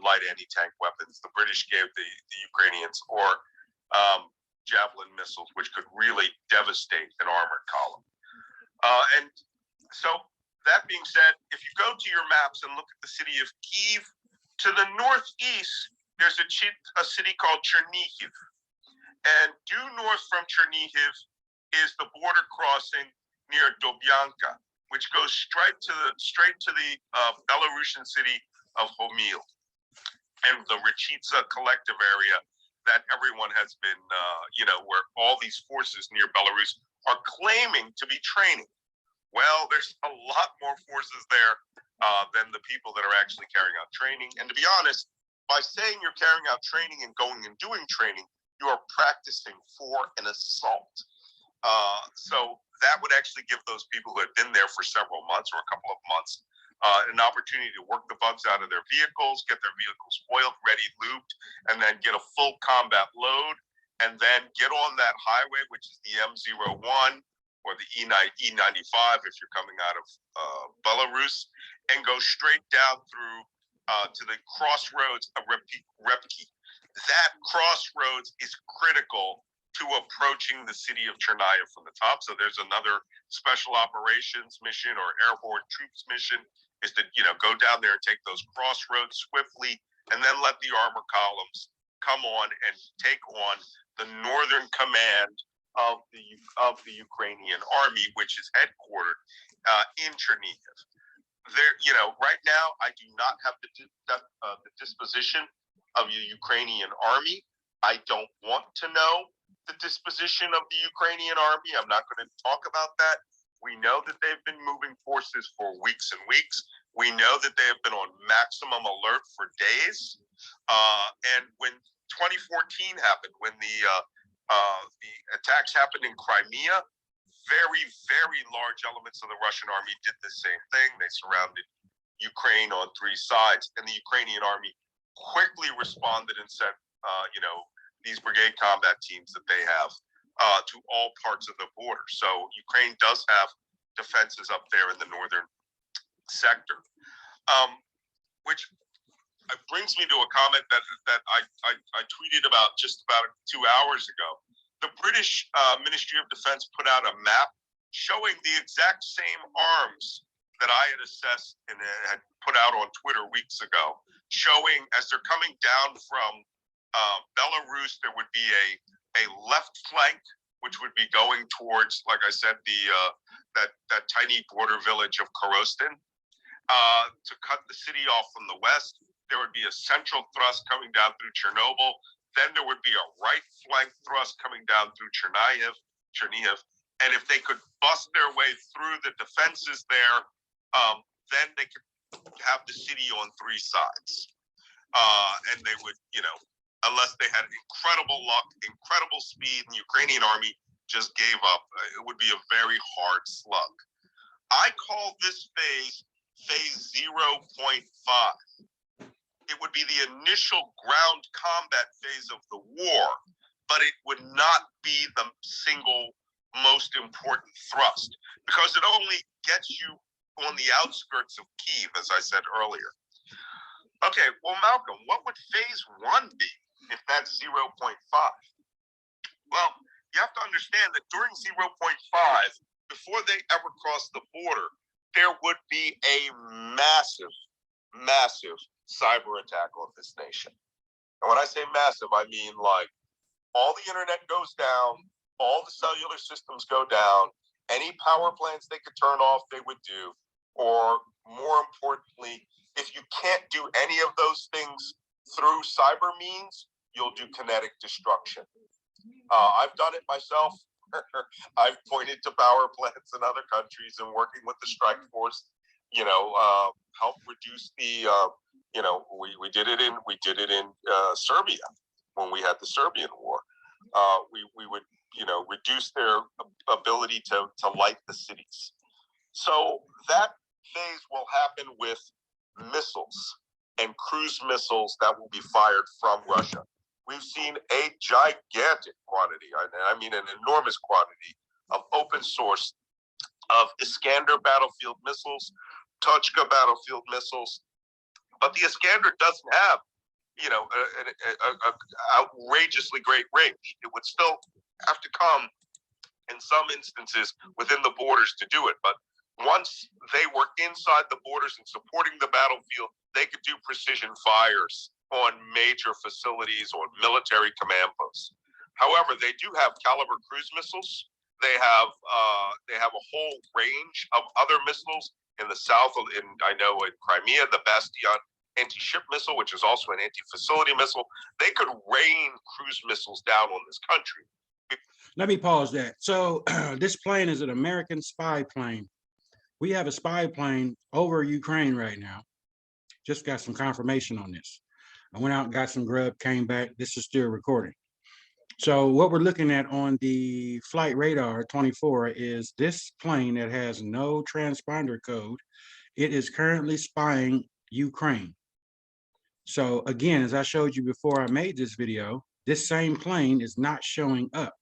light anti-tank weapons the British gave the Ukrainians, or Javelin missiles, which could really devastate an armored column. And so that being said, if you go to your maps and look at the city of Kyiv, to the northeast, there's a city called Chernihiv. And due north from Chernihiv is the border crossing near Dobyanka, which goes straight to the Belarusian city of Homil and the Rechitsa collective area that everyone has been, where all these forces near Belarus are claiming to be training. Well, there's a lot more forces there than the people that are actually carrying out training. And to be honest, by saying you're carrying out training and going and doing training, you are practicing for an assault. So that would actually give those people who had been there for several months or a couple of months an opportunity to work the bugs out of their vehicles, get their vehicles oiled, ready, lubed, and then get a full combat load, and then get on that highway, which is the M01 or the E95 if you're coming out of Belarus, and go straight down through to the crossroads of Repki. That crossroads is critical to approaching the city of Chernihiv from the top. So there's another special operations mission or airborne troops mission, is to go down there and take those crossroads swiftly, and then let the armor columns come on and take on the northern command of the Ukrainian army, which is headquartered in Chernihiv. There, right now, I do not have the disposition of the Ukrainian army. I don't want to know the disposition of the Ukrainian army. I'm not going to talk about that. We know that they've been moving forces for weeks and weeks. We know that they have been on maximum alert for days. And when 2014 happened, when the attacks happened in Crimea, very, very large elements of the Russian army did the same thing. They surrounded Ukraine on 3 sides, and the Ukrainian army quickly responded and sent, these brigade combat teams that they have to all parts of the border. So Ukraine does have defenses up there in the northern sector. which brings me to a comment that I tweeted about just about 2 hours ago. The British Ministry of Defense put out a map showing the exact same arms that I had assessed and had put out on Twitter weeks ago, showing as they're coming down from Belarus, there would be a left flank, which would be going towards, like I said, the that tiny border village of Korostin, to cut the city off from the west. There would be a central thrust coming down through Chernobyl. Then there would be a right flank thrust coming down through Chernihiv. And if they could bust their way through the defenses there, then they could have the city on 3 sides. And they would, unless they had incredible luck, incredible speed, and the Ukrainian army just gave up, it would be a very hard slug. I call this phase 0.5. It would be the initial ground combat phase of the war, but it would not be the single most important thrust because it only gets you on the outskirts of Kyiv, as I said earlier. Okay, well, Malcolm, what would phase 1 be if that's 0.5? Well, you have to understand that during 0.5, before they ever cross the border, there would be a massive cyber attack on this nation. And when I say massive, I mean like all the internet goes down, all the cellular systems go down, any power plants they could turn off, they would do. Or more importantly, if you can't do any of those things through cyber means, you'll do kinetic destruction. I've done it myself. I've pointed to power plants in other countries and working with the strike force, help reduce the, we did it in Serbia when we had the Serbian war. We would, reduce their ability to light the cities. So that phase will happen with missiles and cruise missiles that will be fired from Russia. We've seen a gigantic quantity, I mean an enormous quantity of open source of Iskander battlefield missiles, Tochka battlefield missiles, but the Iskander doesn't have, an outrageously great range. It would still have to come, in some instances, within the borders to do it. But once they were inside the borders and supporting the battlefield, they could do precision fires on major facilities or military command posts. However, they do have caliber cruise missiles. They have a whole range of other missiles in the south. In Crimea, the Bastion anti-ship missile, which is also an anti-facility missile. They could rain cruise missiles down on this country. Let me pause that. So this plane is an American spy plane. We have a spy plane over Ukraine right now. Just got some confirmation on this. I went out and got some grub, came back. This is still recording. So what we're looking at on the flight radar 24 is this plane that has no transponder code. It is currently spying Ukraine. So again, as I showed you before I made this video, this same plane is not showing up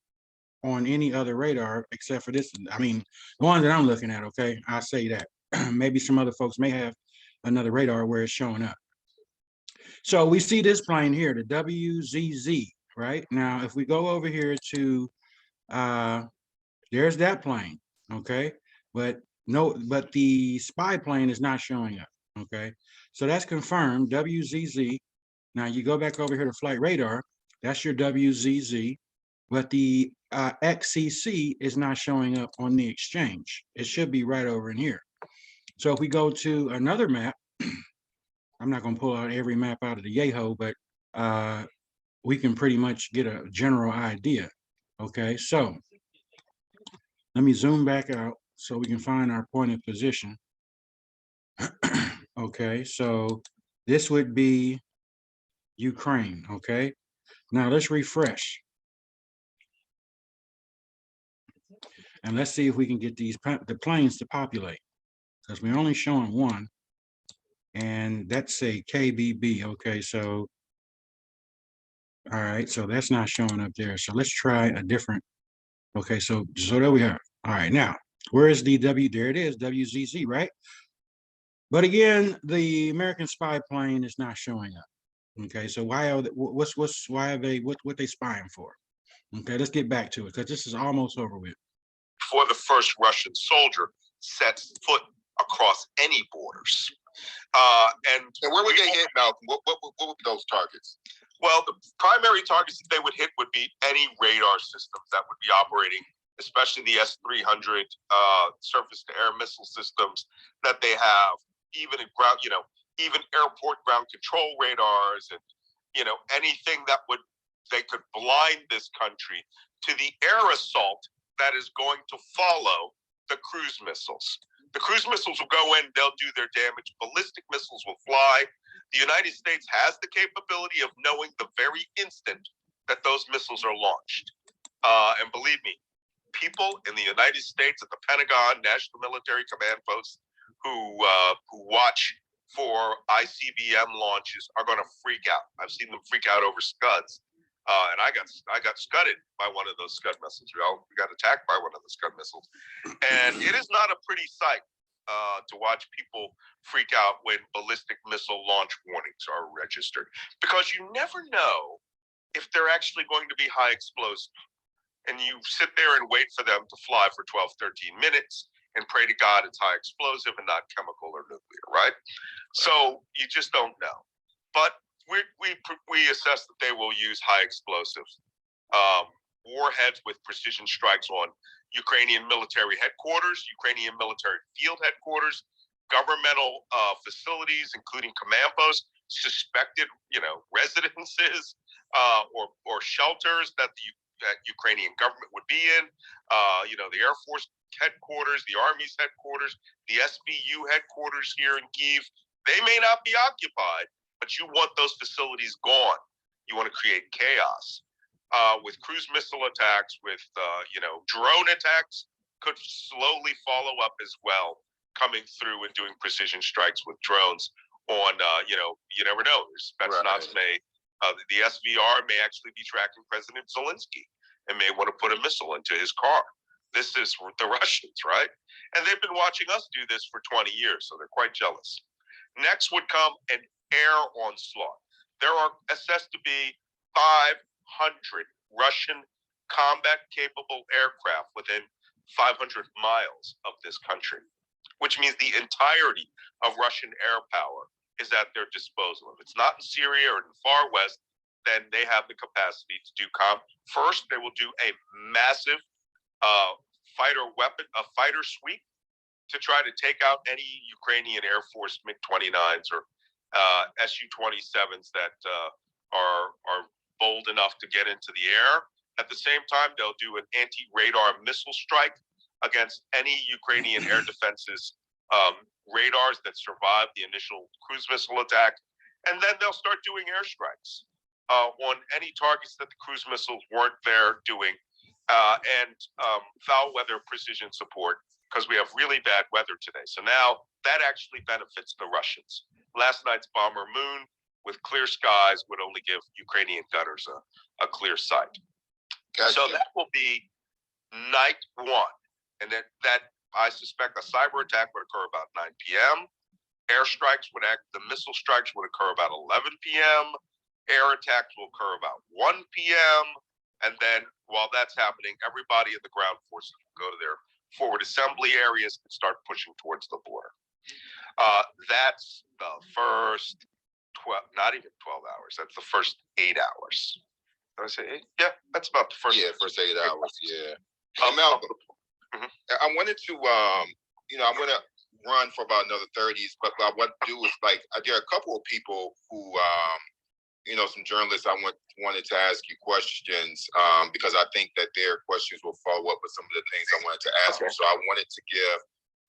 on any other radar except for this. I mean, the one that I'm looking at, okay, I'll say that. Maybe some other folks may have another radar where it's showing up. So we see this plane here, the WZZ, right? Now, if we go over here to, there's that plane, okay? But the spy plane is not showing up, okay? So that's confirmed, WZZ. Now you go back over here to flight radar, that's your WZZ, but the XCC is not showing up on the exchange. It should be right over in here. So if we go to another map, I'm not gonna pull out every map out of the Yahoo, but we can pretty much get a general idea. Okay, so let me zoom back out so we can find our point of position. Okay, so this would be Ukraine. Okay, now let's refresh. And let's see if we can get the planes to populate, because we're only showing one. And that's a KBB. Okay, so all right, so that's not showing up there. So let's try a different. Okay, so there we are. All right, now where is the W? There it is, WZZ, right? But again, the American spy plane is not showing up. Okay, so why are they, why are they what they spying for? Okay, let's get back to it because this is almost over with. Before the first Russian soldier sets foot across any borders. And where would they hit, Malcolm? What would be those targets? Well, the primary targets that they would hit would be any radar systems that would be operating, especially the S-300 surface-to-air missile systems that they have, even in ground, even airport ground control radars, and anything that they could blind this country to the air assault that is going to follow the cruise missiles. The cruise missiles will go in, they'll do their damage. Ballistic missiles will fly. The United States has the capability of knowing the very instant that those missiles are launched. And believe me, people in the United States at the Pentagon, National Military Command posts, who watch for ICBM launches are going to freak out. I've seen them freak out over Scuds. And I got scudded by one of those Scud missiles. We got attacked by one of the Scud missiles, and it is not a pretty sight to watch people freak out when ballistic missile launch warnings are registered, because you never know if they're actually going to be high explosive. And you sit there and wait for them to fly for 12, 13 minutes and pray to God it's high explosive and not chemical or nuclear, right? So you just don't know. But we assess that they will use high explosives warheads with precision strikes on Ukrainian military headquarters, Ukrainian military field headquarters, governmental facilities, including command posts, suspected residences or shelters that the Ukrainian government would be in, the Air Force headquarters, the Army's headquarters, the SBU headquarters here in Kyiv. They may not be occupied, but you want those facilities gone. You want to create chaos. With cruise missile attacks, with drone attacks, could slowly follow up as well, coming through and doing precision strikes with drones on. You never know. Spetsnaz may, the SVR may actually be tracking President Zelensky and may want to put a missile into his car. This is the Russians, right? And they've been watching us do this for 20 years, so they're quite jealous. Next would come an air onslaught. There are assessed to be 500 Russian combat-capable aircraft within 500 miles of this country, which means the entirety of Russian air power is at their disposal. If it's not in Syria or in the far west, then they have the capacity to do First, they will do a massive fighter sweep to try to take out any Ukrainian Air Force MiG-29s or Su-27s that are bold enough to get into the air. At the same time, they'll do an anti-radar missile strike against any Ukrainian air defenses radars that survived the initial cruise missile attack. And then they'll start doing airstrikes on any targets that the cruise missiles weren't there doing, and foul weather precision support, because we have really bad weather today. So now that actually benefits the Russians. Last night's bomber Moon with clear skies would only give Ukrainian gunners a clear sight. Gotcha. So that will be night one. And that I suspect a cyber attack would occur about 9 p.m. The missile strikes would occur about 11 p.m. Air attacks will occur about 1 p.m. And then while that's happening, everybody in the ground forces will go to their forward assembly areas and start pushing towards the border. That's the first 12, not even 12 hours. That's the first 8 hours. Did I say 8? Yeah, that's about the first. Yeah, first 8 hours. Yeah. Malcolm, I wanted to, I'm going to run for about another 30s, but what I want to do is there are a couple of people who, some journalists I wanted to ask you questions because I think that their questions will follow up with some of the things I wanted to ask you. So I wanted to give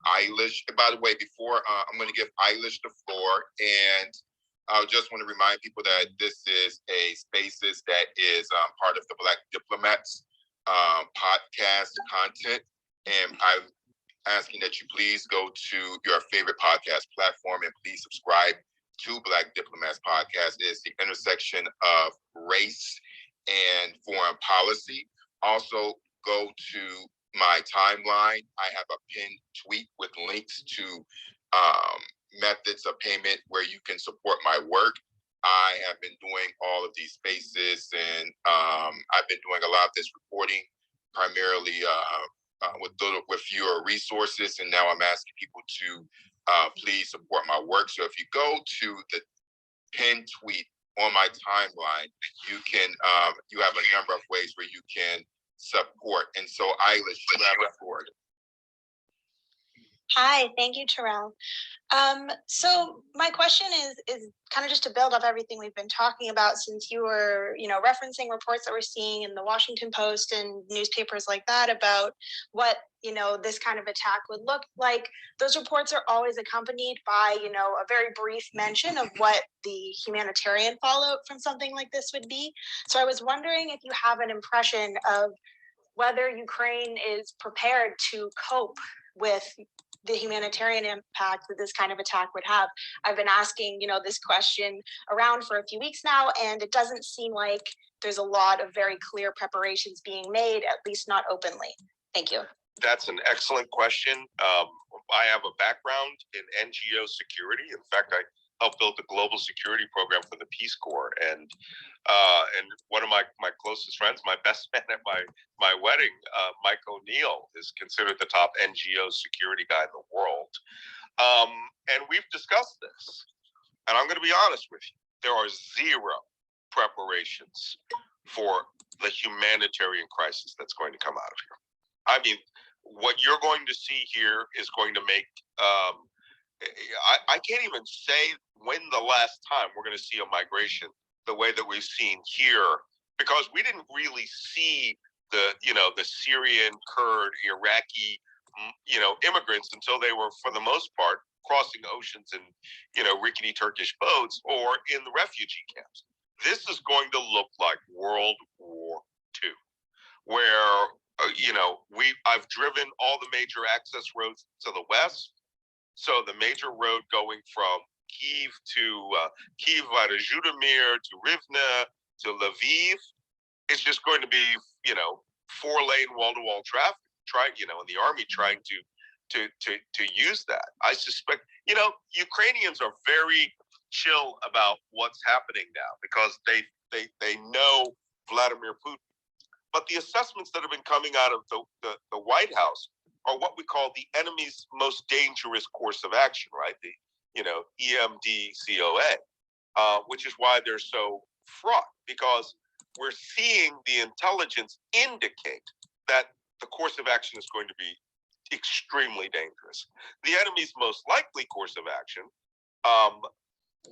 Eilish, by the way, before I'm going to give Eilish the floor, and I just want to remind people that this is a Spaces that is part of the Black Diplomats podcast content, and I'm asking that you please go to your favorite podcast platform and please subscribe to Black Diplomats podcast. Is the intersection of race and foreign policy. Also, go to my timeline. I have a pinned tweet with links to methods of payment where you can support my work. I have been doing all of these spaces, and I've been doing a lot of this reporting, primarily with fewer resources. And now I'm asking people to please support my work. So if you go to the pinned tweet on my timeline, you can you have a number of ways where you can support. And so, Eilish, you have the floor. Hi, thank you, Terrell. So my question is kind of just to build off everything we've been talking about, since you were, referencing reports that we're seeing in the Washington Post and newspapers like that about what, this kind of attack would look like. Those reports are always accompanied by, a very brief mention of what the humanitarian fallout from something like this would be. So I was wondering if you have an impression of whether Ukraine is prepared to cope with the humanitarian impact that this kind of attack would have. I've been asking, this question around for a few weeks now, and it doesn't seem like there's a lot of very clear preparations being made, at least not openly. Thank you. That's an excellent question. I have a background in NGO security. In fact, I helped build the global security program for the Peace Corps, and one of my closest friends, my best man at my wedding, Mike O'Neill, is considered the top NGO security guy in the world. And we've discussed this, and I'm going to be honest with you. There are zero preparations for the humanitarian crisis that's going to come out of here. I mean, what you're going to see here is going to make, I can't even say when the last time we're going to see a migration the way that we've seen here, because we didn't really see the Syrian, Kurd, Iraqi, immigrants until they were, for the most part, crossing oceans in, rickety Turkish boats or in the refugee camps. This is going to look like World War II, where, I've driven all the major access roads to the west. So the major road going from Kyiv via Zhytomyr to Rivne to Lviv, it's just going to be, 4-lane wall-to-wall traffic. And the army trying to use that. I suspect, Ukrainians are very chill about what's happening now because they know Vladimir Putin. But the assessments that have been coming out of the White House are what we call the enemy's most dangerous course of action, right? The EMDCOA, which is why they're so fraught, because we're seeing the intelligence indicate that the course of action is going to be extremely dangerous. The enemy's most likely course of action,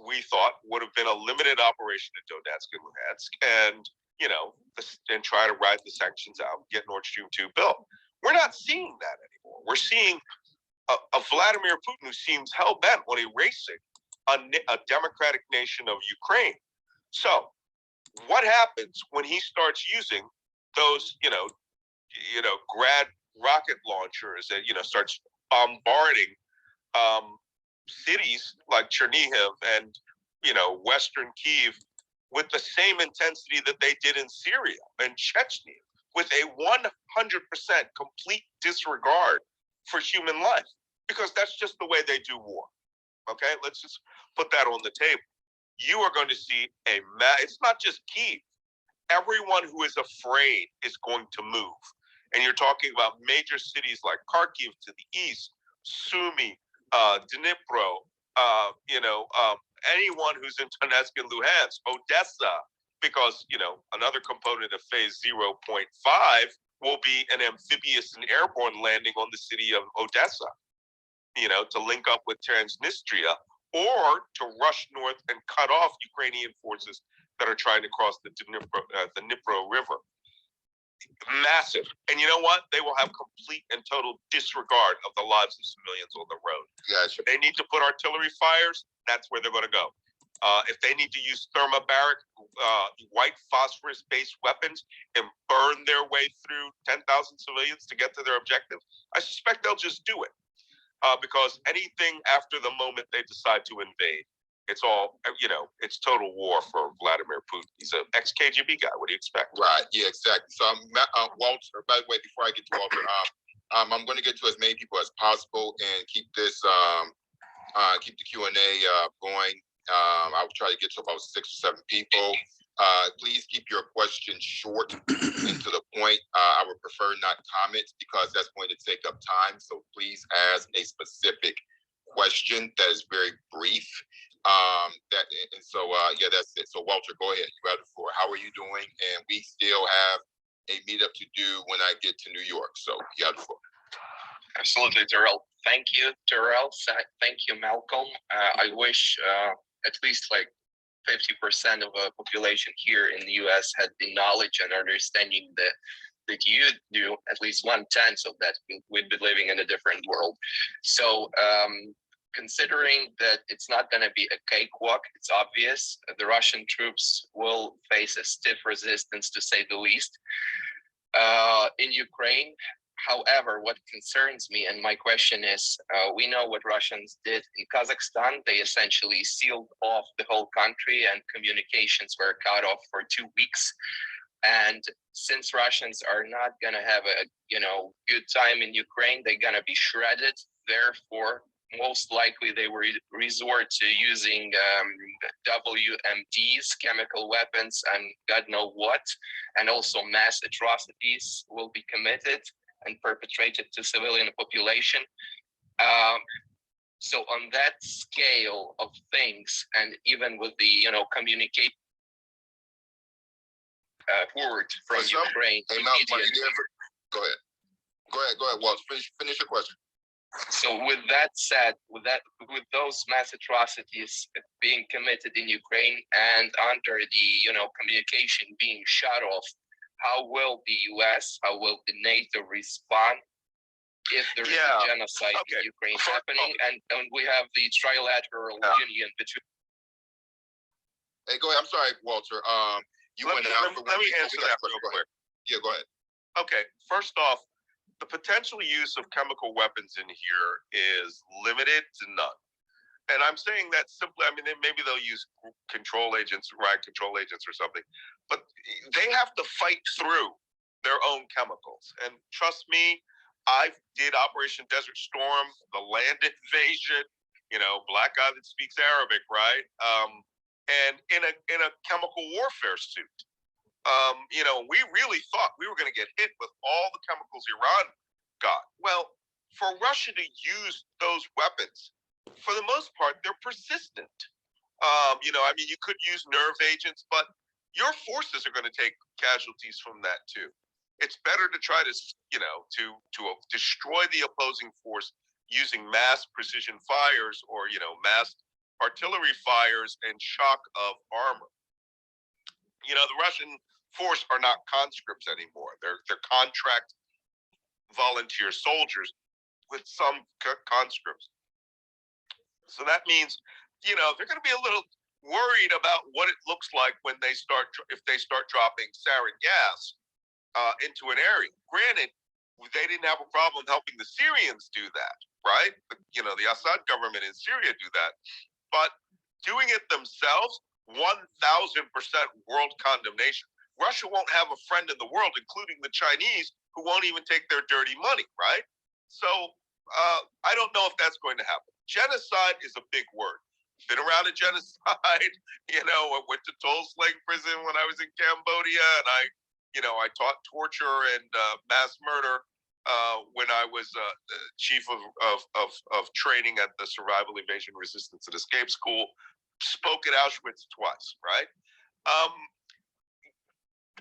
we thought, would have been a limited operation in Donetsk and Luhansk, and and try to ride the sanctions out, get Nord Stream 2 built. We're not seeing that anymore. We're seeing a Vladimir Putin who seems hell-bent on erasing a democratic nation of Ukraine. So what happens when he starts using those, Grad rocket launchers and, starts bombarding cities like Chernihiv and, Western Kyiv with the same intensity that they did in Syria and Chechnya, with a 100% complete disregard for human life, because that's just the way they do war. Okay, let's just put that on the table. You are going to see it's not just Kyiv. Everyone who is afraid is going to move. And you're talking about major cities like Kharkiv to the east, Sumy, Dnipro, anyone who's in Donetsk and Luhansk, Odessa, because, another component of phase 0.5 will be an amphibious and airborne landing on the city of Odessa, to link up with Transnistria, or to rush north and cut off Ukrainian forces that are trying to cross the Dnipro River. Massive. And you know what? They will have complete and total disregard of the lives of civilians on the road. Gotcha. If they need to put artillery fires, that's where they're going to go. If they need to use thermobaric, white phosphorus-based weapons and burn their way through 10,000 civilians to get to their objective, I suspect they'll just do it. Because anything after the moment they decide to invade, it's all, it's total war for Vladimir Putin. He's an ex-KGB guy. What do you expect? Right. Yeah, exactly. So, Walter, by the way, before I get to Walter, I'm going to get to as many people as possible and keep this keep the Q&A going. I will try to get to about 6 or 7 people. Please keep your questions short and to the point. I would prefer not comments because that's going to take up time. So please ask a specific question that is very brief. Yeah, that's it. So Walter, go ahead. You have the floor. How are you doing? And we still have a meetup to do when I get to New York. So you have the floor. Absolutely, Terrell. Thank you, Terrell. Thank you, Malcolm. I wish at least like 50% of the population here in the US had the knowledge and understanding that you do, at least 1/10 of that, we'd be living in a different world. So considering that it's not going to be a cakewalk, it's obvious the Russian troops will face a stiff resistance, to say the least, in Ukraine. However, what concerns me, and my question is, we know what Russians did in Kazakhstan. They essentially sealed off the whole country and communications were cut off for 2 weeks. And since Russians are not going to have a good time in Ukraine, they're going to be shredded. Therefore, most likely they will resort to using WMDs, chemical weapons, and God knows what. And also mass atrocities will be committed and perpetrated to civilian population. So on that scale of things, and even with the communicate word from Ukraine, go ahead, Walter. Finish your question. So with that said, with those mass atrocities being committed in Ukraine and under the communication being shut off, how will the US, how will the NATO respond if there is a genocide in Ukraine happening and we have the trilateral union between? Hey, go ahead. I'm sorry, Walter. Let me answer that real quick. Yeah, go ahead. Okay, first off, the potential use of chemical weapons in here is limited to none. And I'm saying that simply, maybe they'll use control agents, riot control agents or something, but they have to fight through their own chemicals. And trust me, I did Operation Desert Storm, the land invasion, black guy that speaks Arabic, right? And in a chemical warfare suit. We really thought we were going to get hit with all the chemicals Iran got. Well, for Russia to use those weapons, for the most part, they're persistent. You could use nerve agents, but your forces are going to take casualties from that too. It's better to try to, to destroy the opposing force using mass precision fires or, mass artillery fires and shock of armor. The Russian force are not conscripts anymore. They're contract volunteer soldiers with some conscripts. So that means, they're going to be a little worried about what it looks like when if they start dropping sarin gas into an area. Granted, they didn't have a problem helping the Syrians do that, right? The Assad government in Syria do that. But doing it themselves, 1,000% world condemnation. Russia won't have a friend in the world, including the Chinese, who won't even take their dirty money, right? So I don't know if that's going to happen. Genocide is a big word. Been around a genocide, I went to Toll Slave prison when I was in Cambodia, and I taught torture and mass murder when I was chief of training at the Survival, Evasion, Resistance, and Escape School. Spoke at Auschwitz twice, right?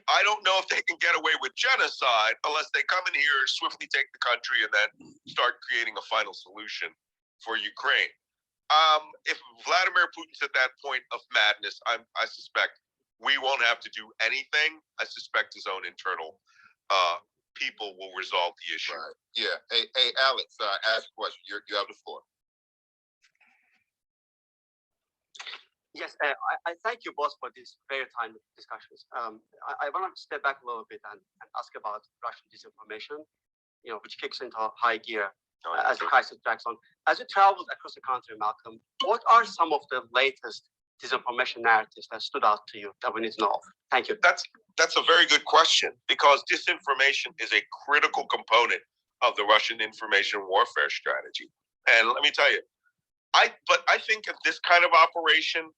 I don't know if they can get away with genocide unless they come in here, swiftly take the country, and then start creating a final solution for Ukraine. If Vladimir Putin's at that point of madness, I suspect we won't have to do anything. I suspect his own internal people will resolve the issue. Right. Yeah. Hey, Alex, ask a question. You have the floor. Yes, I thank you both for these very timely discussions. I want to step back a little bit and ask about Russian disinformation, which kicks into high gear as the crisis drags on. As you traveled across the country, Malcolm, what are some of the latest disinformation narratives that stood out to you that we need to know of? Thank you. That's a very good question, because disinformation is a critical component of the Russian information warfare strategy. And let me tell you, But I think of this kind of operation,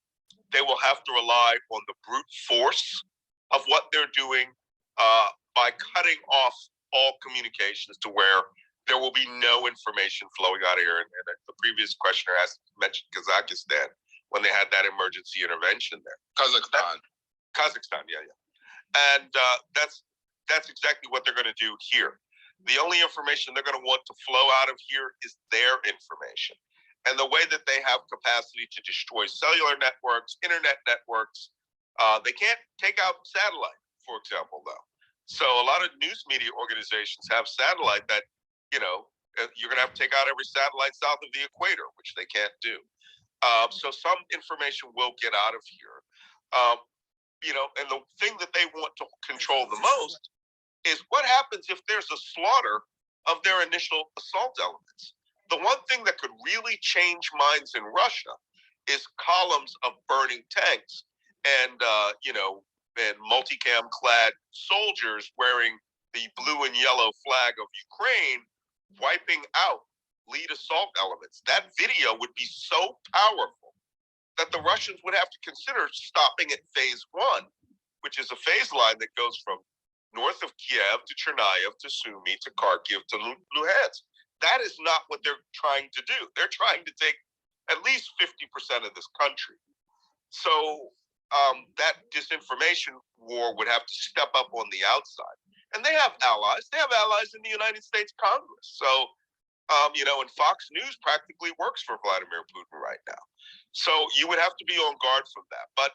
they will have to rely on the brute force of what they're doing by cutting off all communications to where there will be no information flowing out of here. And the previous questioner has mentioned Kazakhstan when they had that emergency intervention there. Kazakhstan, yeah. And that's exactly what they're going to do here. The only information they're going to want to flow out of here is their information. And the way that they have capacity to destroy cellular networks, internet networks, they can't take out satellite, for example, though. So a lot of news media organizations have satellite that, you're going to have to take out every satellite south of the equator, which they can't do. So some information will get out of here. And the thing that they want to control the most is what happens if there's a slaughter of their initial assault elements. The one thing that could really change minds in Russia is columns of burning tanks and multicam clad soldiers wearing the blue and yellow flag of Ukraine, wiping out lead assault elements. That video would be so powerful that the Russians would have to consider stopping at phase 1, which is a phase line that goes from north of Kiev to Chernihiv to Sumy to Kharkiv to Luhansk. That is not what they're trying to do. They're trying to take at least 50% of this country. So that disinformation war would have to step up on the outside. And they have allies. They have allies in the United States Congress. So, and Fox News practically works for Vladimir Putin right now. So you would have to be on guard from that. But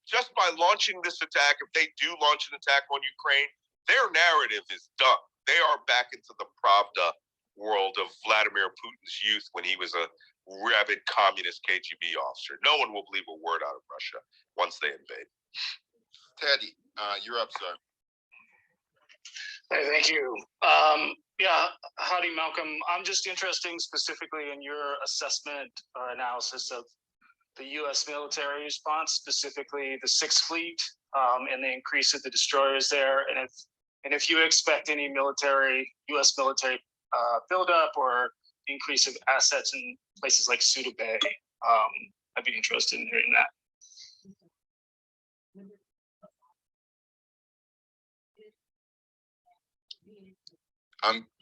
just by launching this attack, if they do launch an attack on Ukraine, their narrative is done. They are back into the Pravda world of Vladimir Putin's youth when he was a rabid communist KGB officer. No one will believe a word out of Russia once they invade. Teddy, you're up, sir. Hey, thank you. Howdy, Malcolm. I'm just interested specifically in your assessment or analysis of the U.S. military response, specifically the Sixth Fleet and the increase of the destroyers there, and if you expect any U.S. military buildup or increase of assets in places like Suda Bay. I'd be interested in hearing that.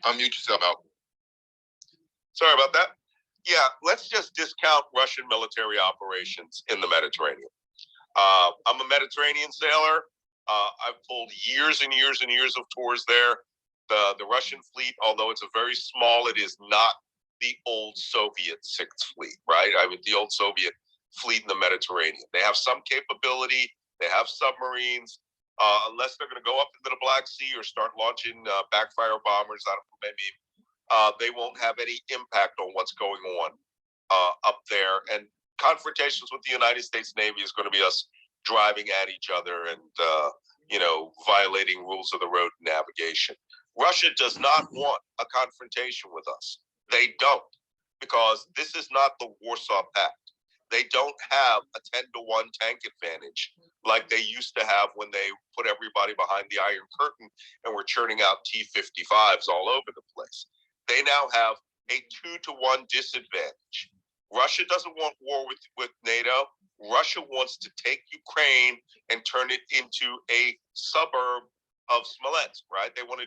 Unmute yourself, Malcolm. Sorry about that. Yeah, let's just discount Russian military operations in the Mediterranean. I'm a Mediterranean sailor. I've pulled years and years and years of tours there. The Russian fleet, although it's a very small, it is not the old Soviet Sixth Fleet, right? The old Soviet fleet in the Mediterranean. They have some capability. They have submarines. Unless they're going to go up into the Black Sea or start launching backfire bombers out of maybe, they won't have any impact on what's going on up there. And confrontations with the United States Navy is going to be us driving at each other and, violating rules of the road navigation. Russia does not want a confrontation with us. They don't, because this is not the Warsaw Pact. They don't have a 10-to-1 tank advantage like they used to have when they put everybody behind the Iron Curtain and were churning out T-55s all over the place. They now have a 2-to-1 disadvantage. Russia doesn't want war with NATO. Russia wants to take Ukraine and turn it into a suburb of Smolensk, right? They want to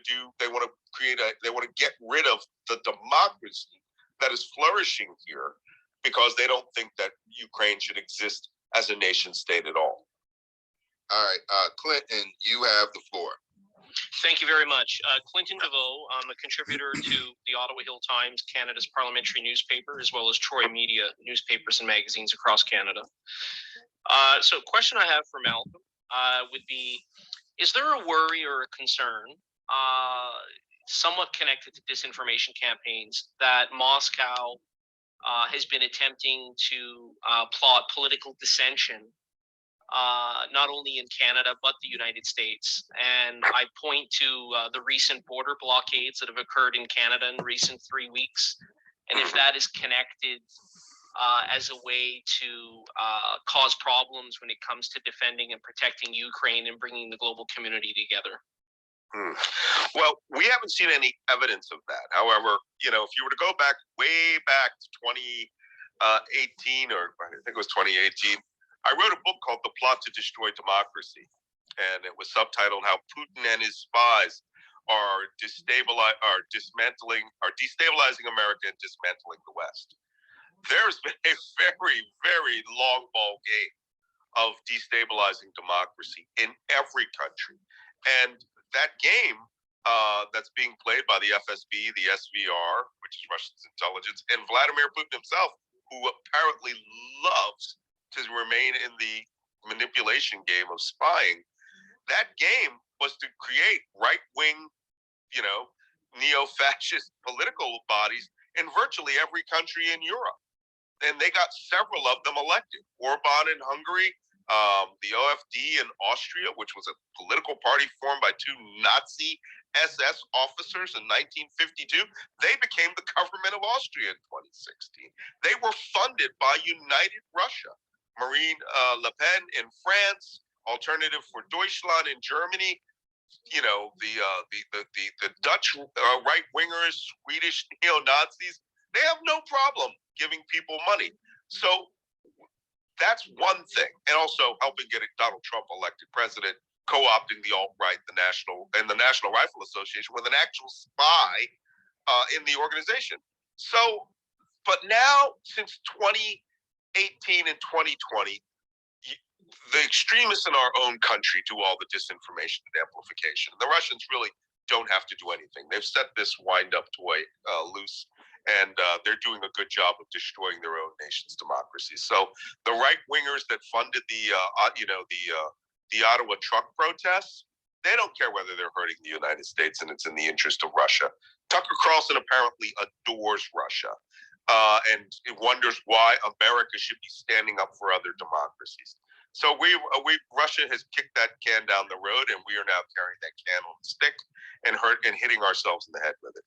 get rid of the democracy that is flourishing here because they don't think that Ukraine should exist as a nation state at all. All right, Clinton, you have the floor. Thank you very much. Clinton DeVoe, I'm a contributor to the Ottawa Hill Times, Canada's parliamentary newspaper, as well as Troy Media newspapers and magazines across Canada. So question I have for Malcolm would be, is there a worry or a concern, somewhat connected to disinformation campaigns, that Moscow has been attempting to plot political dissension, not only in Canada, but the United States? And I point to the recent border blockades that have occurred in Canada in recent 3 weeks. And if that is connected as a way to cause problems when it comes to defending and protecting Ukraine and bringing the global community together. Well, we haven't seen any evidence of that. However, if you were to go way back to 18, or I think it was 2018, I wrote a book called The Plot to Destroy Democracy. And it was subtitled How Putin and His Spies are destabilizing America and dismantling the West. There's been a very, very long ball game of destabilizing democracy in every country. And that game that's being played by the FSB, the SVR, which is Russia's intelligence, and Vladimir Putin himself, who apparently loves to remain in the manipulation game of spying. That game was to create right-wing, neo-fascist political bodies in virtually every country in Europe. And they got several of them elected. Orban in Hungary, the OFD in Austria, which was a political party formed by two Nazi SS officers in 1952, they became the government of Austria in 2016. They were funded by United Russia. Marine Le Pen in France, Alternative for Deutschland in Germany, the Dutch right wingers, Swedish neo-Nazis, they have no problem giving people money. So that's one thing. And also helping get Donald Trump elected president, co-opting the alt-right, the National Rifle Association with an actual spy in the organization. So, but now since 2018 and 2020, the extremists in our own country do all the disinformation and amplification. The Russians really don't have to do anything. They've set this wind-up toy loose, and they're doing a good job of destroying their own nation's democracy. So the right-wingers that funded the Ottawa truck protests, they don't care whether they're hurting the United States and it's in the interest of Russia. Tucker Carlson apparently adores Russia and wonders why America should be standing up for other democracies. So Russia has kicked that can down the road, and we are now carrying that can on a stick and hitting ourselves in the head with it.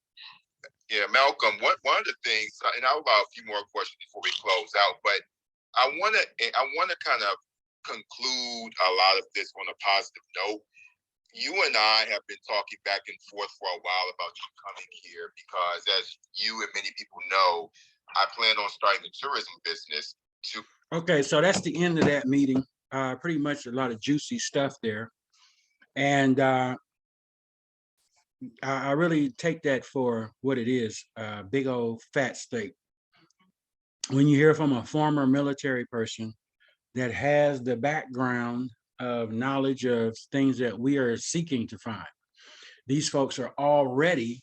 Yeah, Malcolm, one of the things, and I'll allow a few more questions before we close out, but I want to kind of conclude a lot of this on a positive note. You and I have been talking back and forth for a while about you coming here because, as you and many people know, I plan on starting the tourism business to. Okay, so that's the end of that meeting. Pretty much a lot of juicy stuff there. And I really take that for what it is, big old fat steak. When you hear from a former military person that has the background of knowledge of things that we are seeking to find, these folks are already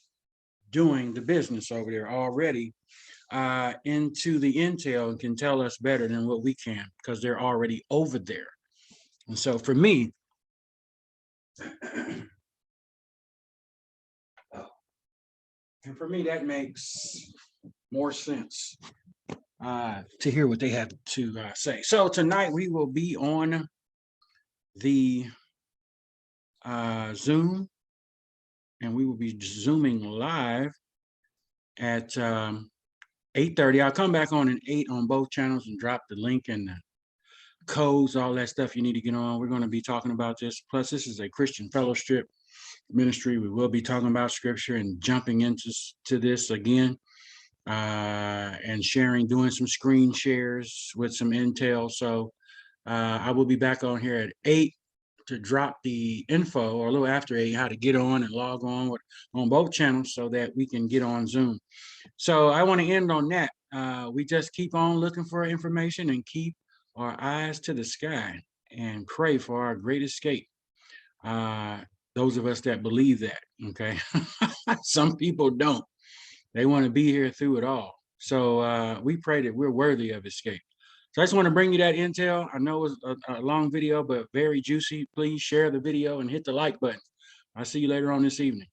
doing the business over there, already into the intel, and can tell us better than what we can because they're already over there. And so for me, that makes more sense to hear what they have to say. So tonight we will be on the Zoom, and we will be Zooming live at 8:30. I'll come back on at 8 on both channels and drop the link and the codes, all that stuff you need to get on. We're going to be talking about this. Plus, this is a Christian fellowship ministry. We will be talking about scripture and jumping into this again and sharing, doing some screen shares with some intel. So I will be back on here at 8 to drop the info, or a little after 8, how to get on and log on on both channels so that we can get on Zoom. So I want to end on that. We just keep on looking for information and keep our eyes to the sky and pray for our great escape. Those of us that believe that, okay? Some people don't. They want to be here through it all. So we pray that we're worthy of escape. So I just want to bring you that intel. I know it's a long video, but very juicy. Please share the video and hit the like button. I'll see you later on this evening.